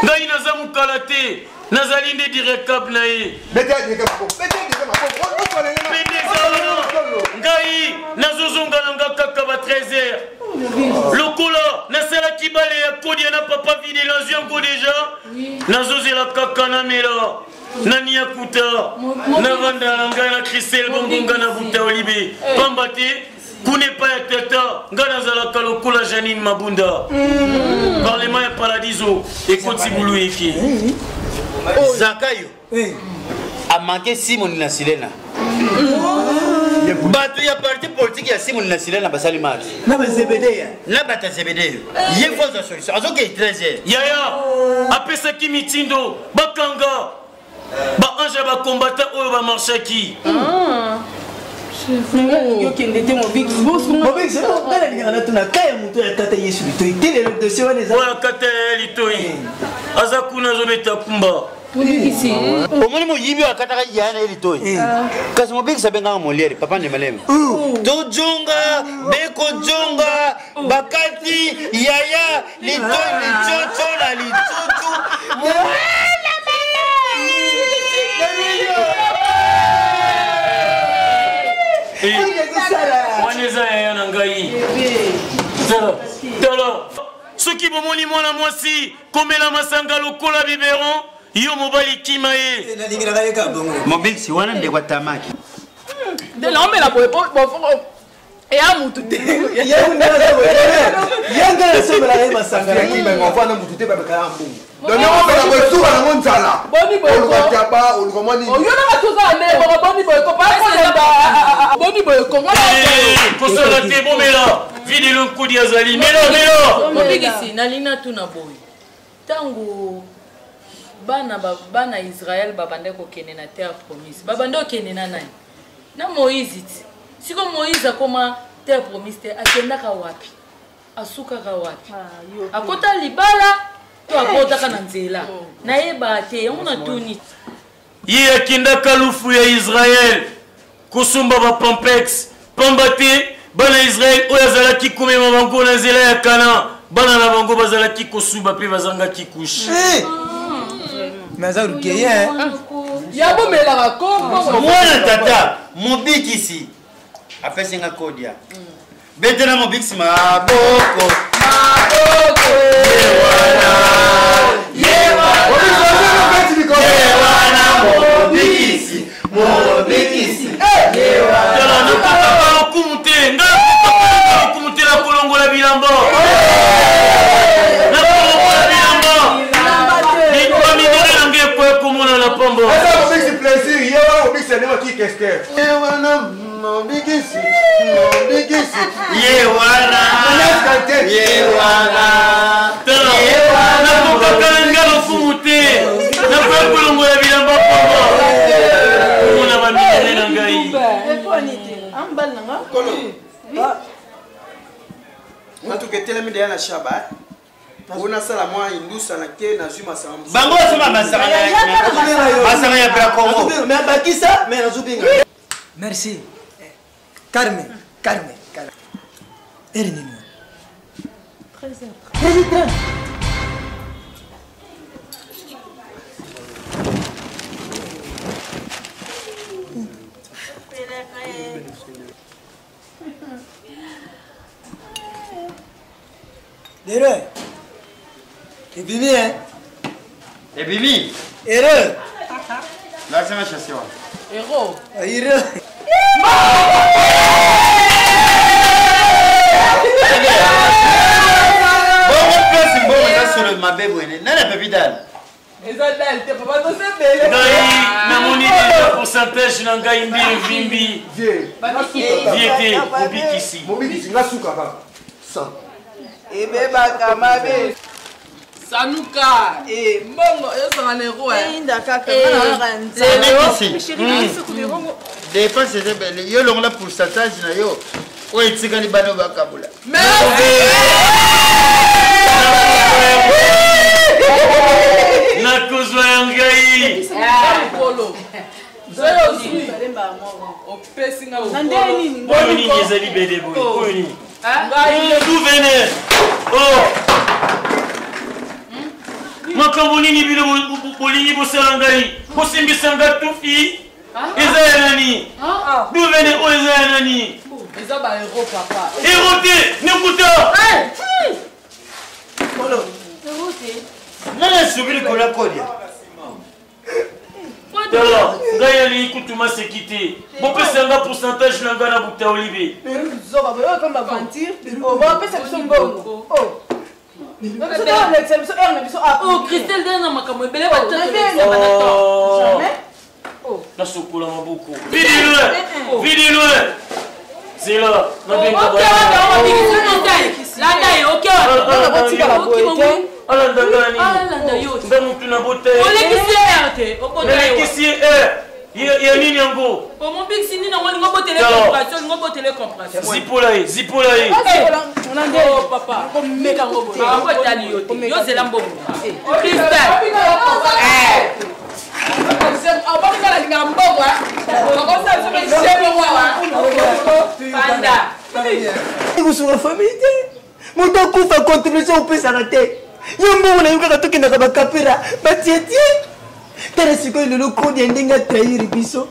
Ngai naza mukala te. Nazali nde direcap na ye. Ngai nazozonga nanga kaka ba 13h. Lokola nasala kibale ya kodi na papa vide la yango déjà. Nazozela kaka na mela. Nani akuta. Navanda nanga na Christelle bongonga na buta olibe. Pambate. Kune pa ya tata. Ngana zala kalokola Janine Mabunda. Parlement ya Paradiso. Ekoti bulu eki. Zakayo a manqué Simon Nasilena. Bato ya parti politique ya Simon Nasilena basali match. Na bazebede. Na bata zebede. Ye faut solution. Azo ke 13h. Yaya apesa ki mitindo bakanga ba anja ba combattant oyo ba marchaki. Yo kende te Mobix. Mobix c'est pas la ligne na tuna kaya muto ya kata Yesu lito itele le dossier wana za. Oya kata lito yi. Azakuna zo beta kumba. Ici. Omoni mo yibi akataka yana ili toy. Kasi Mobix sabenga moliere papa ne malema. To jonga beko jonga bakati yaya litoy lichocho la lichuchu. Waneza ya nangai. Tala. Soki bomoni mwana mwasi komela masanga lokola biberon yo mobali kimaye. Mobix wana ndekwa tamaki. De la omela boy bon et à mututé. Yanga so bela masanga ya kimba ngofana mututé ba bekala mbu. Donc on va la souka na monzala. Boni boy ko. Olukaba olukomani. Yo na tuza ne boni boy ko pa ko nda. Boni boy ko ngala. Ko sola te bomela. Vidi le coup d'Azali. Melo. Mobix na lina tuna boy. Tango bana Israël babande kokende na terre promise babande okende na nani na Moïse ti siko Moïse akoma terre promise te akendaka wapi asukaka wapi akota libala to akotaka na nzela nayeba te yango na tuni ye akendaka lufu ya Israël kusumba ba Pampex pamba te bana Israël oyo azalaki komema bango na nzela ya Kana bana na bango bazalaki kosuba mpe bazangaki kushe mais ça rukiye ya bomelaka kombo mwana tata mobikisi apesinga kodia betena mobikisi maboko mobikisi kumutela kolongola bilamba komona na pombo mobikisi plaisir yewa mobikisi anema ki kester yewana mobikisi yewana nakokakala ngalo fumu te nakoya kolongola bilamba pombo komona bamidele na ngai natuketelemi deya na shaba on a ça la moi indusa na ke na juma sama bango soma masanga ya bra Congo mais bakisa mais na zubinga merci Carmen Ernini 13h30 L'erreur. Et Bibi, hein? Et Bibi? Erreur. Là, c'est ma chasseur. héros Erreur. Bon, sur le mabé, nana pépidal. namoni pourcentage na ngai mbili vimbi viete mobikisi nga suka kaka ebebaka mabe sanuka mbongo ezanga lero dépense eza bele yo longola pourcentage na yo oyo etikali bana bakabula nakozwa ya ngai oyo nini ezali bele boye oyo nini d'où venez makambo nini bino bolingi bosala ngai bosimbisa nga tufi eza ya nani d'où venez oyo eza ya nani ero te nekuta nana subiri kola kodia tala ngai alingi kutuma seki te bopesanga pourcentage na ngai na buta olive Christelle dana makambo ebele nasokola maboko vidi loin zela nda mutu na botelekisi ya nini yango zipola ye yozela mbongo kusunga famille te moto akufa contribution opesaka te yo mbongo na yo kaka tokendaka bakapera batietie tala sikoyo lelo kodi ya ndenge atrahiri biso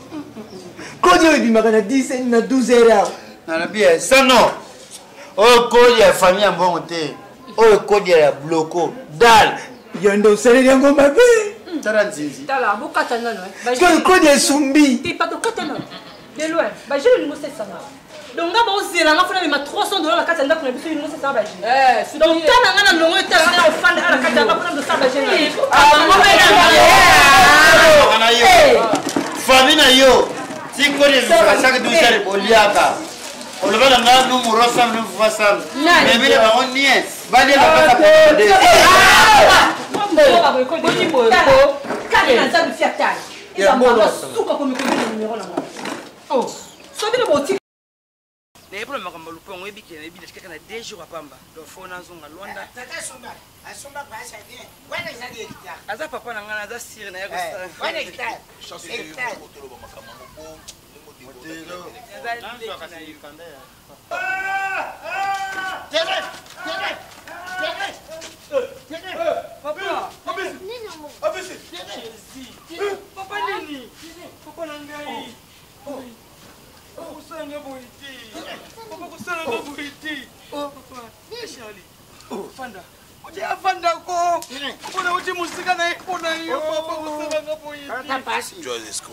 kodi oyo ebimaka na 10 na 12 heure awa nalobie sano oyo kodi ya famille ya mbongo te oyo kodi ya bloko dal yo nde osaleli yango mabe tala nzinzi tala bokata nano sikoyo kodi esumbi tipatokata nano de loin bajele lingo sesanga donc nga baozelanga fona mema $300 na kati ya ndako na biso lingo sesanga bajele donc tala nga na longo etala nga ofanda ala kati ya ndako na dosala bajele famille na yo ti kodi ezosaka dusale boliaka olobala nga numero sam nufufa sam mebile bango nie balie bakasa ezambanga suka komikomi na numero na ngai sobino boti naye mpona makambo ya lupango oyebikela nayebina tikaka na 2 jours apamba donc fo nazonga lwanda aza papa na ngai aza sire na ye papa nini papa na ngai kusanga boiti papa kusanga boiti papa Charlie fanda uti afanda ko kuna uti musika na ikona hiyo papa kusanga boiti ata pasi Joseph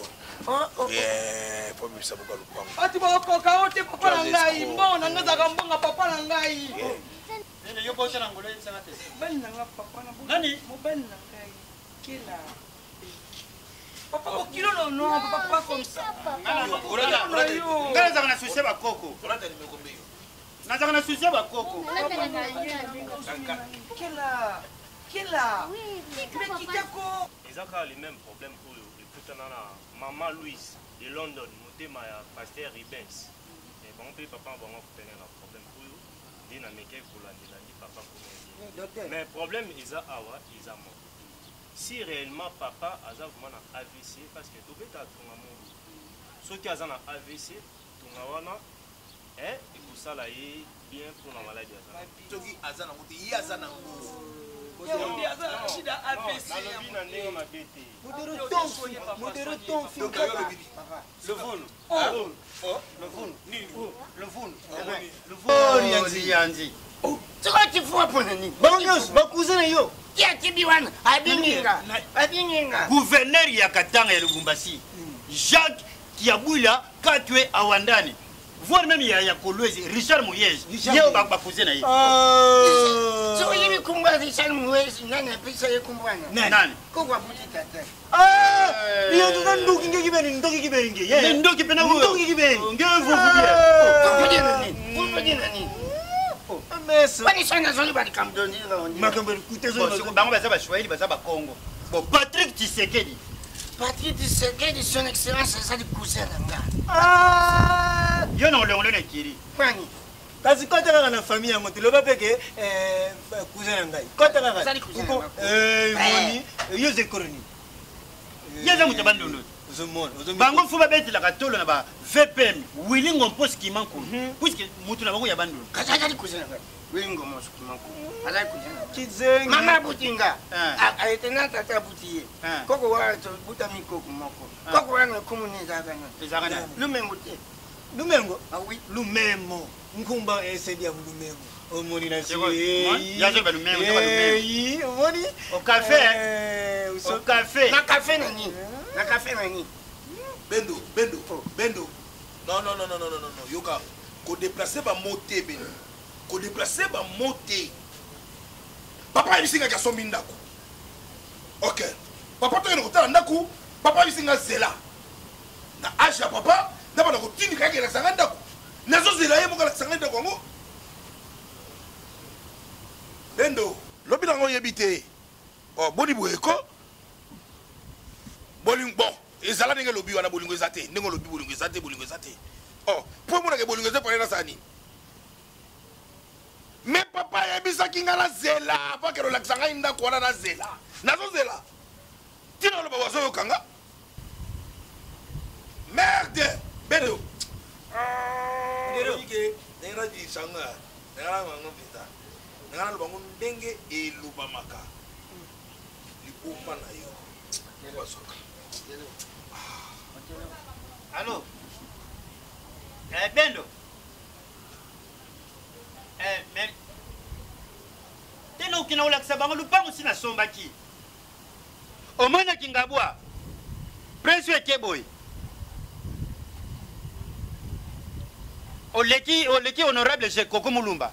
yeah pour me sabuka lupango ati bakoka uti papa na ngai mbona ngaza mbonga papa na ngai nene yo bocha na ngolo nsanga te bani na papa na nani mobali na ngai kila papa ko kilo non papa pas comme ça ngana zanga na sushi ba koko nazanga na sushi ba koko kila mekitako ezaka les mêmes problèmes oyo ekutana na mama Louise de London motema ya pasteur Ribens et bango mpe papa bango kutana na problème oyo nde na meke kolandela ndi papa komendi mais problème eza awa eza mo si réellement papa aza vraiment na AVC parce que tobeta tonga mungu soki aza na AVC tonga wana ekosala ye bien pour la maladie aza soki aza na muti ye aza na ngo nalobi na ndenge mabe te yanzi soki tifua mpona nini banyos bakuze na yo tia tibi wana abinginga gouverneur ya katanga ya Lubumbashi Jacques Kiabwila Katwe Awandani voire même ya Kolwezi Richard Mouyez yeo bakuze na ye so yimi kumbwa Richard Mouyez nani apisa ye kumbwana nani kokwa buti tata iyo tuta ndoki nge kibeni ndoki kibeni nge ndoki pena huyo ndoki kibeni nge vuvudia vuvudia nani mesa bani sana zoli bali kamdoni makambo kutezo bango baza ba Swahili baza ba Congo bon Patrick Tshisekedi son excellence ezali cousin na nga yo na olongolo na kiri kwani kasi kota kaka na famille yango teloba peke cousin na ngai kota kaka moni yo zekoroni yeza mutu bandondo bango fu babetelaka tolo na ba VPM wilingo mposi kimanku puisque mutu na bango ya bandondo kasi azali cousin na ngai wilingo mposi kimanku azali cousin kizengi mama butinga aetena tata butiye koko wa buta mikoko moko koko wana komuni ezakana lumengo te lumengo oui lumemo nkumba esedi ya lumengo omoni na si yazo ba lumengo ya lumengo omoni au café au café na café na nini na café na nini bendo non yoka ko déplacer ba moté bendo ko déplacer ba moté papa ibisinga kya sombi ndako ok papa to yeno kotala ndako papa ibisinga zela na age ya papa na bana kotindika yake na sanga ndako nazo zela ye moka na sanga ndako ngo bendo lobi nango yebi te boni boyeko bolingo bon ezala ndenge lobi wana bolingo eza te ndenge lobi bolingo eza te po monake bolingo eza pale na sani mais papa yebisaki nga na zela pakelo lakisa ngai ndako wana na zela nazozela tina oloba wazoyokanga merde bedo ndenge nadisanga ndenge nangango mpita ndenge nalobango ndenge elobamaka liboma na yo wazoka allo bendo mais tena ukina ulakisa bango lupango sina sombaki omona kingabwa prince ekeboy oleki honorable je Koko Mulumba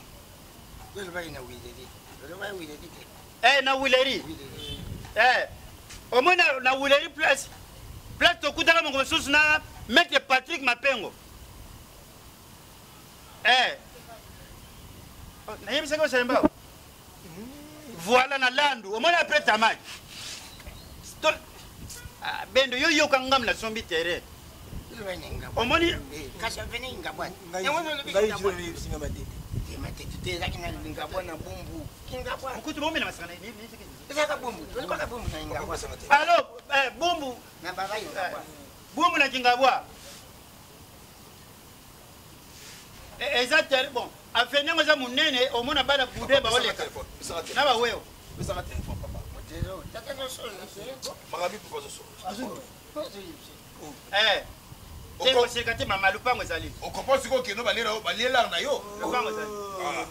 na wileri omona na wileri place tokutaka mongo mosusu na maître Patrick Mapengo nayebisaka osalemba voilà na landu omona après tamaki bendo yo yoka ngam na sombi tere omoni kasi aveni ngabwa matete te ezaki na ngabwa na bumbu kingabwa okuti bomena masana ni ezaka bumbu tolibaka bumbu na ngabwa alo bumbu na baba ngabwa bumbu na kingabwa eza tere bon afenyango za munene omona bana bude baoleka na baweyo bisaka telefone papa motero tata no solo magabi papa zo solo Tengo sekate mama lupango ezali. Okopo siko keno balela na yo. Lupango ezali.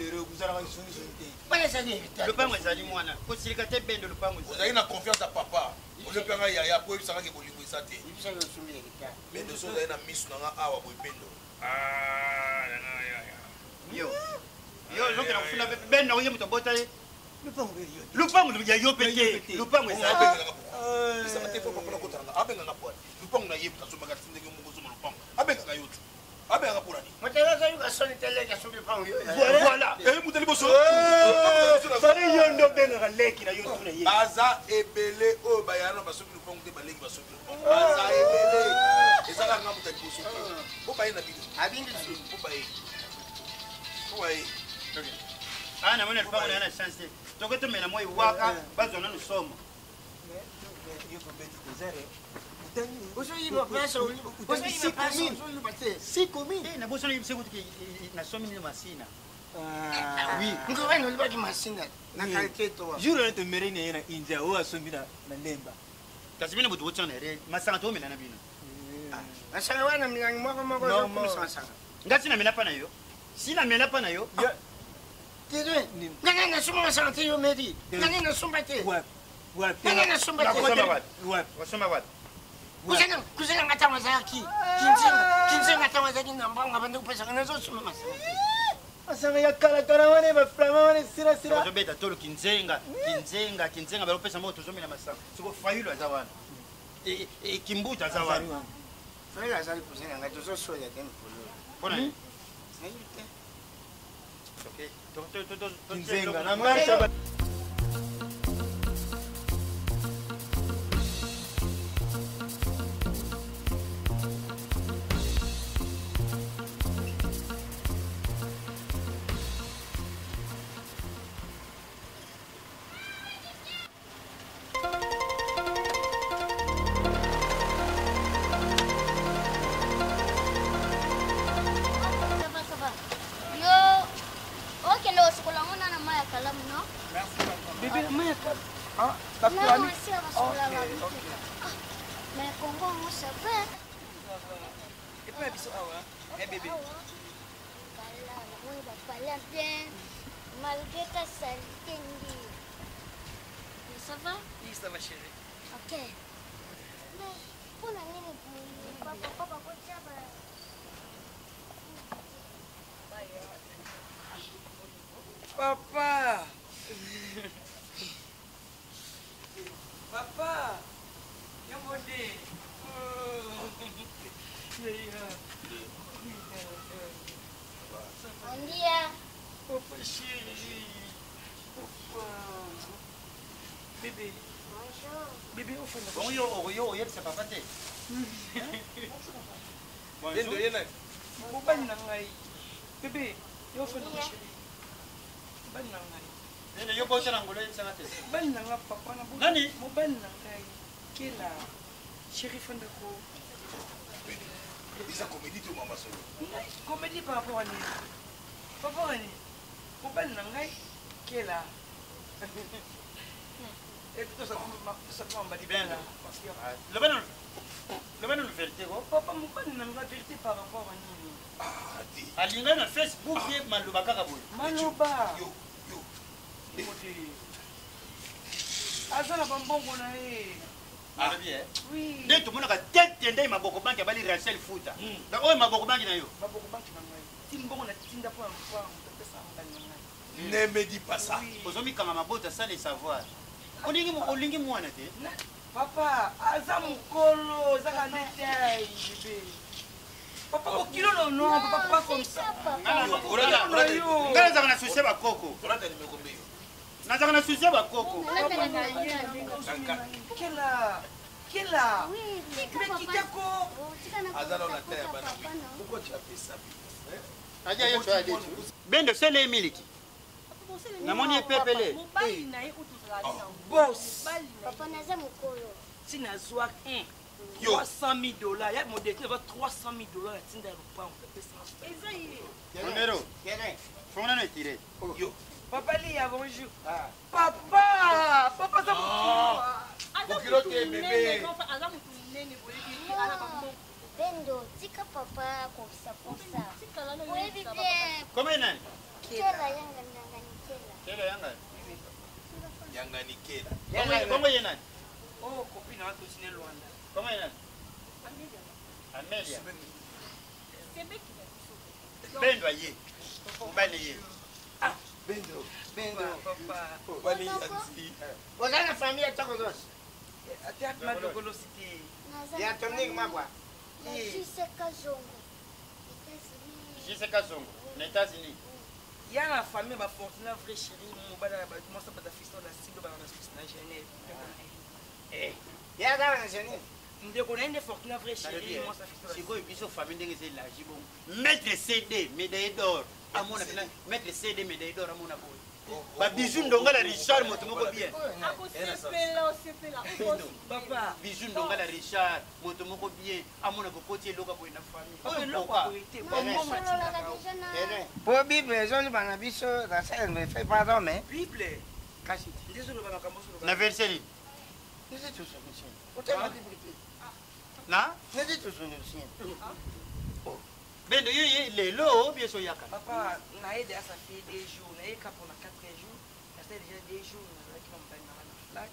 Lero kuzala ngisoni sonte. Bana ezali. Lupango ezali mwana. Ko sekate bendo lupango ezali. Ozali na confiance à papa. Ole panga ya ko ebisaka ke bolingo esate. Ibisa yo sumile kita. Bendo so zali na misu na awa boy bendo. Yo. Yo loke na kufuna bendo ngoye mutobota ye. Lupango ya yo pete. Lupango ezali. Bisaka te papa na kotanga. Abenga na poa. Lupango na yeba so magatinde ke mungo so lupango. Abenga na yotu. Abenga pour ani. Motero za yuka soni tele ka so lupango yo. Voilà. Muteli boso. Bari yondo benga leki na yotu na ye. Baza ebele o bayano basobi lupango te baleki basobi. Baza ebele. Ezala nga muteli boso. Bo baye na bino. Abindi su. Bo baye. Bo baye. Ana mwana lupango na chance. Tokoto mena moyo waka bazona nusomo. Yo kombeti tezare. Usoyiba pesa uliba. Usoyiba pesa uliba te. Si commune. Na boso ni msekuti ki na somi ni masina. Oui. Ngwe no liba ki masina. Na kalite to wa. Juro to merine yana inja o asombi na ndemba. Kasi mina butu wotana re masanga to mena na bino. Asanga wana milangi moko zo kumsanga. Ngati na mena pa na yo. Sina mena pa na yo. Tedwe. Ngana na suma masanga te yo meri. Ngana na sumba te. Ngana na sumba te. Wasoma wat. Kuzena ngata mazaki. Kinze ngata mazaki na mbanga bandu pesa kana zo suma masanga. Masanga ya kala wane ba frama wane sira. Zo beta tolo kinzenga balo pesa moto zo mena masanga. Siko fayulo za wana. Kimbuta za wana. Fayulo za kuzena ngata zo soya tena polo. Bona. Okay. Kinzenga na marcha. Malgré ta saleté, ça va? Oui, ça va chérie. Ok. Mais pour la ligne, papa, Papa. Papa. Yamode. Bom dia. Papa chérie. Papa. Bébé. Bonjour. Bébé, au fond. Bon yo, c'est papa te. Bonjour. Bobani na ngai. Bébé, yo fond na chérie. Bani na ngai. Nene yo bota na ngolo yetsanga te. Bani na ngai papa na bo. Nani? Mobani na ngai. Kela. Chérie Fondako. Isa comédie to mama solo. Comédie par rapport à nous. Papa René. Mobani na ngai. Kela. Et tout ça ça m'a dit bien là. Le bana le vérité ko. Papa mobani na ngai vérité par rapport à nous. Ah, di. Alinga na Facebook ye maluba kaka boy. Maloba. Yo. Azana bambongo na ye. Ah bien. Oui. Nde to mona ka tete ndai maboko banki bali Rachel Futa. Na oyo maboko banki na yo. Maboko banki na ngai. Timbongo na tinda po mfa mtapesa mbali na ngai. Ne me dis pas ça. Ozomi kama mabota ça les savoir. Olingi mwana te. Papa, aza mukolo, zaka netai bébé. Papa au kilo non, papa pas comme ça. Ngala zaka na souci ba koko. Orata nimeko mbeyo. Na zaka na souci ba koko. Kela. Kela. Oui, Mais Kitako. Azala na terre bana. Pourquoi tu as fait ça? Aja yo choya detu. Bendo sele emiliki. Namoni epepele. Boss. Papa naza mokolo. Si nazwa 300 000 $. Ya mon détenu va 300 000 $. Ya tinda rupa on peut ça. Romero. Fona no tire. Yo. Papa Lia, bonjour. Papa. Papa ça Bokilo te bébé. Bendo, tika papa kosa. Oui, bien. Comment est nani? Kela yanga Nikela. Kela yanga. Yanga Nikela. Comment est nani? Oh, copine a continué Luanda. Comment est nani? Amelia. Bendo aye. Mbali ye. Ah, Bendo. Papa. Bali yanzi. Vous avez la famille à Tokodos. Attaque ma dogolosité. Il y a ton nez, ma voix. Jise Kazongo, aux États-Unis. Il y a la famille, ma fortune, vraie chérie, mon bada, moi ça pas de fiston, la cible, dans la Suisse, dans Genève. Eh, il y a dans la Genève. Nous connaissons des fortunes, vraie chérie, moi ça fiston. Si vous avez une famille, vous avez l'argent. Mettre CD, médaille d'or, à mon avis, mettre CD, médaille d'or, à mon avis. Ba bijou ndonga la Richard moto moko bien. Papa, bijou ndonga la Richard moto moko bien. Amona kokoti eloka boye na famille. Pour Bible, zone bana biso, la salle me fait pardon mais. Bible. Kasi. Désolé bana kamboso. Na verset li. C'est tout ça monsieur. Autant Bible. Na? C'est tout ça monsieur. Bendo yo lelo bien so yaka. Papa, na aide à ça fait des jours, na aide pour 4 jours. Ça fait déjà des jours, na qui m'embête na flat.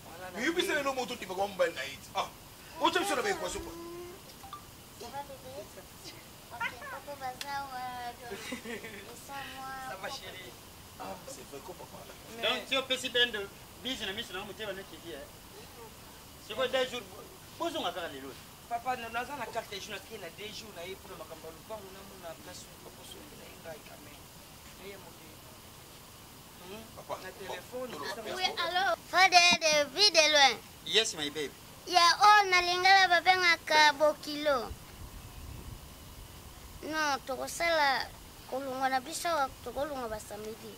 Voilà. Mais puis c'est le moto qui va comme ben naït. Ah. Où tu sur avec quoi ça? Ça va bébé? OK, papa bazawa. Ça va chérie. Ah, c'est vrai quoi papa. Donc si on peut si bendo, biso na miso na muteba na kidi eh. C'est quoi des jours? Posons à faire les lots. Papa, nous avons 4 jours, nous avons 2 jours, nous avons pour le macambalo, nous avons place pour le Papa, téléphone. Oui, alors, Fade de vie de loin. Yes, my baby. Ya oh nalingala babengaka bokilo. Non, tokosala kolunga na biso tokolunga basamedi.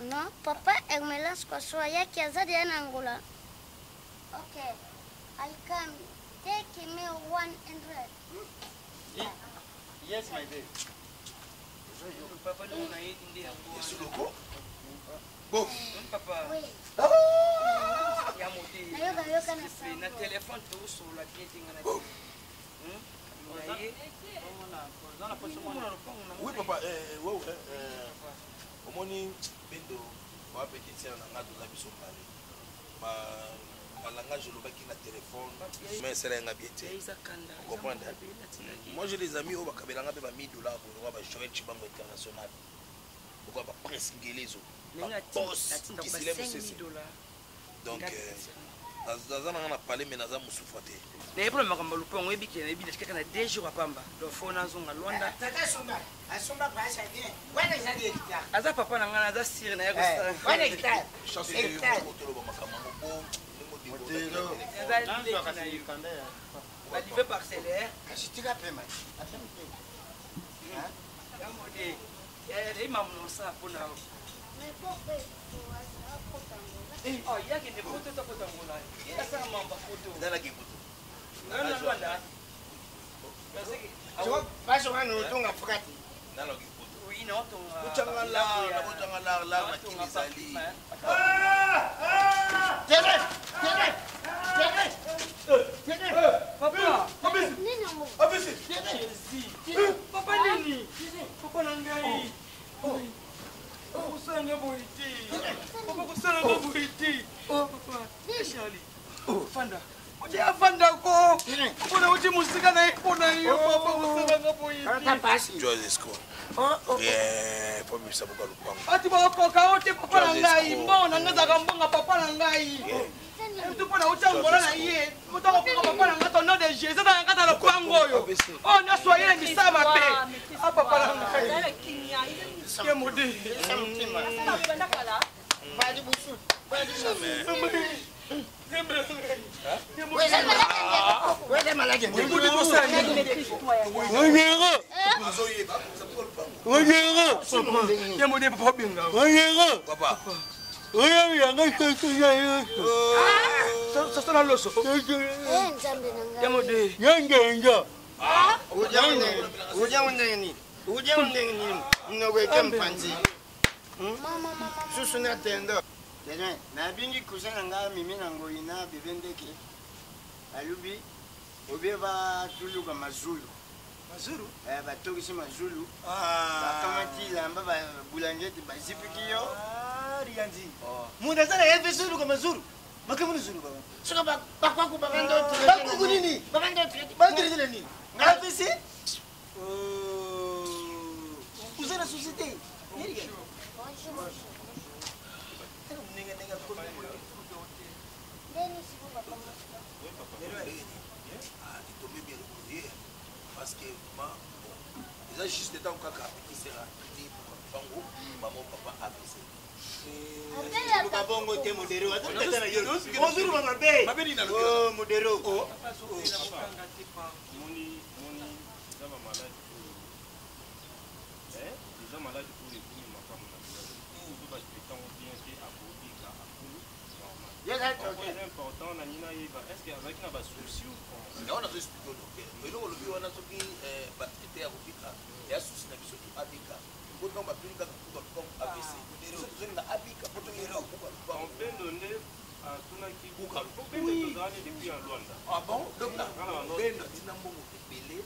Non, papa me lance quoi soit yaki azadi anangola. Okay. I come. Take me 100. Yes, my baby. Papa, nous on a aidé Yes, loco. Bon. Papa. Oui. Il y a monté. Na téléphone tout sur la tête ngana. Oui, papa. Omoni Bendo, ma petite sœur n'a pas de la biso parler. Ma langage le bac na téléphone mais c'est un habité vous comprenez. Moi j'ai des amis au bakabela ngabe ba $1000 pour ba Joël Chibango international pourquoi ba presse ngelezo boss qui se lève c'est $5,000 donc dans un parler mais dans un musufote les problèmes comme le pont webi qui est bien quelqu'un a 2 jours à Pamba donc faut na zonga Luanda tata somba asomba pas ça bien wana zali hectare aza papa na ngana aza sire na yako wana hectare chance que vous tolo ba makambo bon la livrée parcellaire. Si tu l'as fait, mal. Il m'a montré ça pour nous. Mais pourquoi oh, il y a des photos de Potangola. Il y a ça à ma photo. Dans la gueule. Non, non, non. Pas sur un autre, on a frappé. Dans la gueule. Oui, non, ton. Papa, papa nini? Papa nangai. Kusanga boiti. Papa kusanga boiti. Papa, Charlie. Fanda. Uja fanda ko. Kuna uji musika na ipona hiyo papa kusanga boiti. Ata pasi. Joyce Esco. Yeah, pour me ça beaucoup le pang. Ati ba ko ka ote papa nangai. Mbona ngaza kambonga papa nangai. Tu peux nous dire voilà na yé. Vous t'en papa nanga ton nom de Jésus dans ngata le pango yo. Oh na soyez ni saba pe. Ah papa nangai. Ke modi. Ba di busu. Ba di busu. susuna tendo nabingi kusana nga mimi nango ina bibendeke alubi obeba tuluka mazulu batokisi mazulu bakamati lamba babulangeti bazipikiyo rianzi mundu azana yeve zulu kwa mazulu makamuni zulu baba soka bakwaku babando bakwaku nini babando bandire nini ngapisi uzana société parce que ils ont juste temps kaka qui sera dit bango maman papa ABC babongo te modero atata na yo bonjour mama be mabeni na oh modero moni zama malade ils ont malade pour les coups ma femme na ba pétant bien que abodika akulu normal important na nina yeba est-ce que avec na ba souci ou là on a expliqué docteur mais là on le vit on a soki ba traité à bobika et à souci na biso to abika autant ba pinga ko comme ABC modero zoni na abika poto yero on peut donner à tunaki buka oui depuis en Luanda ah bon docteur bendo tinambongo tepele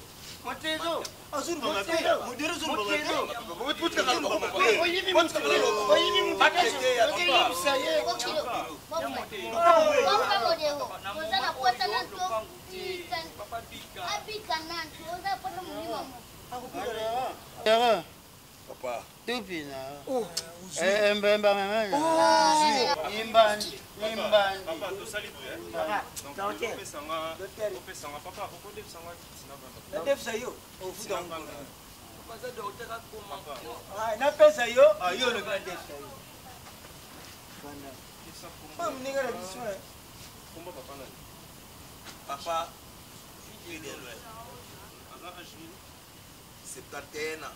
Motezo, azuru mama be modero zuru mama be putka ka mama be oyini muteke ya papa saye papa tupina mbemba mama imbani papa to sali donc pesa nga papa ko def sanga na def sayo ofuta ngona pasa docteur akoma na pesa yo yo le grand def sayo bana pas mninga na biso komba papa na papa il est loin aga ajini 71 ans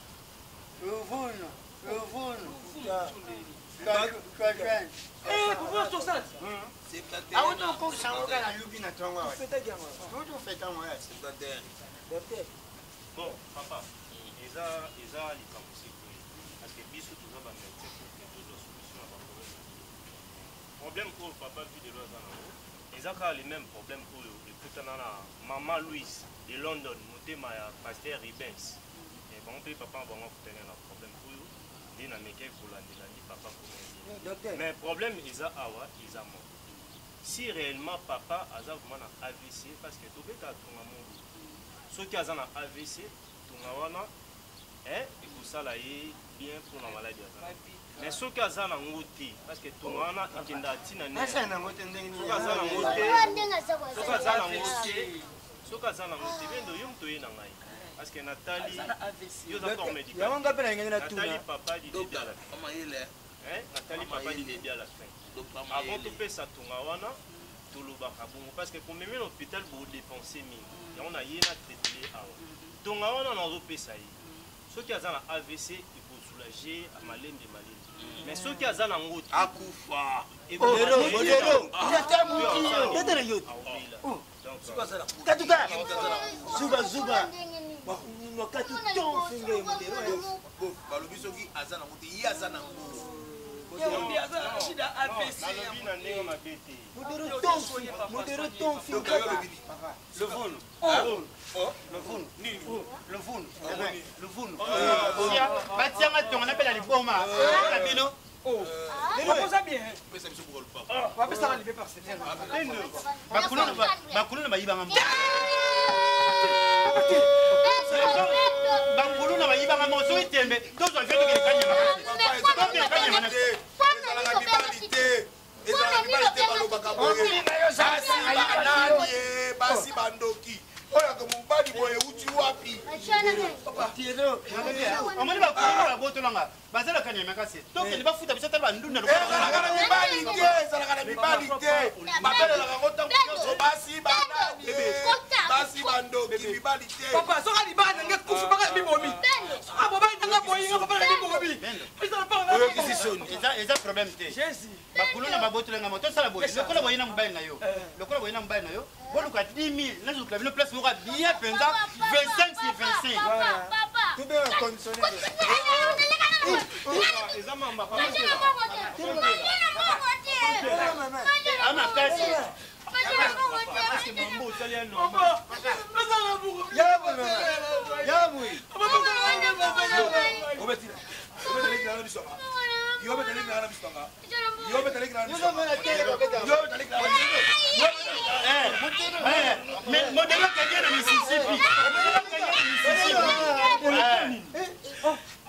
Uvuno. pouvoir sur ça. Auto ko sangoka na lubi na tongo wa. Tutu feta mo ya. 71. Bon, papa, eza likambusi parce que biso toujours ba médecin pour que toujours solution à problème pour papa vie de l'oza na eza ka les mêmes problèmes pour ekutana na maman Louise de London motema ya pasteur Ribens. Bon, papa va tenir un problème pour eux. Il n'a qu'à papa pour mais le problème is awa is a mort. Si réellement papa a vraiment un AVC parce que tout est à ton amour. Ceux qui ont un AVC, ton awana, il faut ça là bien pour la maladie. Mais ceux qui ont un ngoti parce que ton awana il est dans la asa na ngote ndenge ni. asa na ngoti. Soka za na ngoti. Soka za na ngoti bendo yum to yena ngai. Parce que Nathalie, yo d'accord médical. Nathalie papa dit début à la fin. Nathalie papa dit début à la fin. Avant de faire ça wana, tout le bakabongo parce que comme même l'hôpital pour dépenser mine. Et on a yéna traité avant. Tonga wana on a repé ça. Ceux qui ont un AVC, il faut soulager à malène de malène. Mais ceux qui ont un ngoti akufa. Et modero. Katuka. Zuba. Wakati ton finge modero. Balobi soki azana ngoti yi azana ngoti. Modero ton finge. Le vun. Batianga ton on appelle les boma. La bino. On ça bien. On va ça libérer par cette bakulu ba yibanga. Bakulu na ba yibanga mo so itembe. Tozo vyetu ke kanya makasi. basi bandoki oyo ke mobali boye uti wapi omoni bakola botolanga bazalaka nyama kasi tokende bafuta biso tala bandunda ezalaka na mibali te ezalaka na mibali te babelelaka ngo ntango nyonso basi banani basi bandoki mibali te papa soka libala nange kufu baka bibomi soka bobai nanga boyinga papa na bibomi oyokisi soni eza problème te bakuluna babotolenga mo tosala boye lokola boyina mobali na yo lokola boyina mobali na yo boluka 10 000 nazoluka bino place moko bien mpenza 25 sur 25 tout bien conditionné eza mamba amakasi modelo kange na Mississippi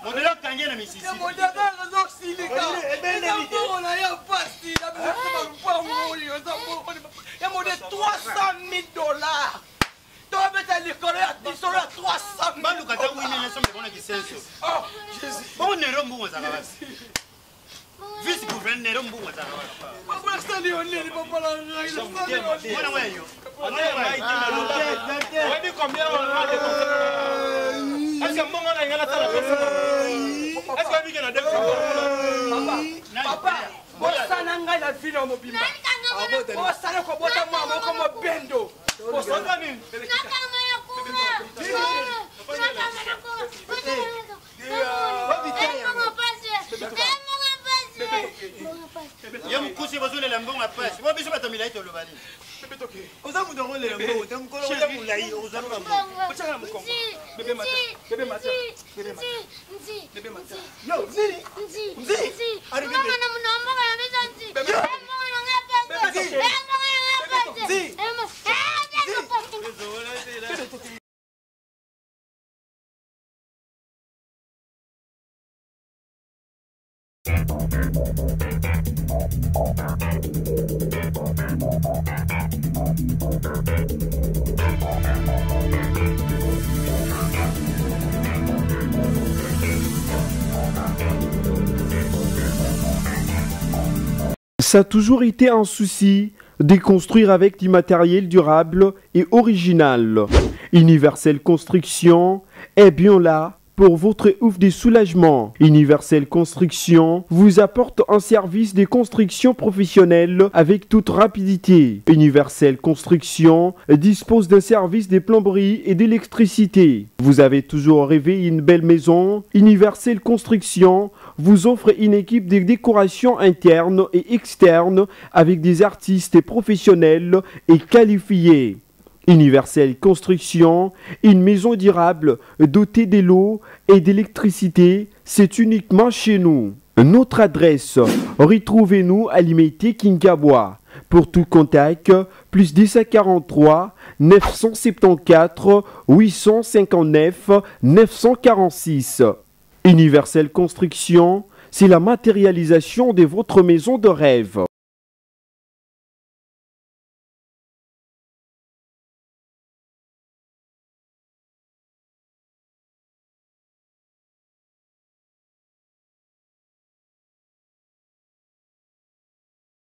modelo kange na Mississippi ya mode 300 000 dollars. Tobeta likolo ya disolo ya 300 000. baluka ta wine na sombe bona kisenso oh Jesus bon nero mbungo za kabasi vice gouverneur mbungo za kabasi papa stali oneli papa la ngai stali bona weyo wadi combien on a de est-ce que mbongo na ngala tala pesa est-ce que bige na de papa bosana ngai na vino mobimba bosana ko bota mwa moko mo bendo bosana nini yo mkusi bazulela mbongo apasi bo biso batomila ito lobali oza mudongo le mbongo tamkolo oza mulai oza mbongo ochanga mkongo bebe mata bebe mata bebe mata bebe mata yo nzi ari bebe mama na mnomba na beza nzi bebe mama na ngapa bebe nzi Ça a toujours été un souci de construire avec du matériel durable et original. Universel Construction est bien là pour votre ouf de soulagement. Universel Construction vous apporte un service de construction professionnelle avec toute rapidité. Universel Construction dispose d'un service de plomberie et d'électricité. Vous avez toujours rêvé une belle maison? Universel Construction vous offre une équipe de décoration interne et externe avec des artistes professionnels et qualifiés. Universel Construction, une maison durable dotée de l'eau et d'électricité, c'est uniquement chez nous. Notre adresse, retrouvez-nous à l'imité Kinkabois. Pour tout contact, plus 1043 974 859 946. Universel Construction, c'est la matérialisation de votre maison de rêve.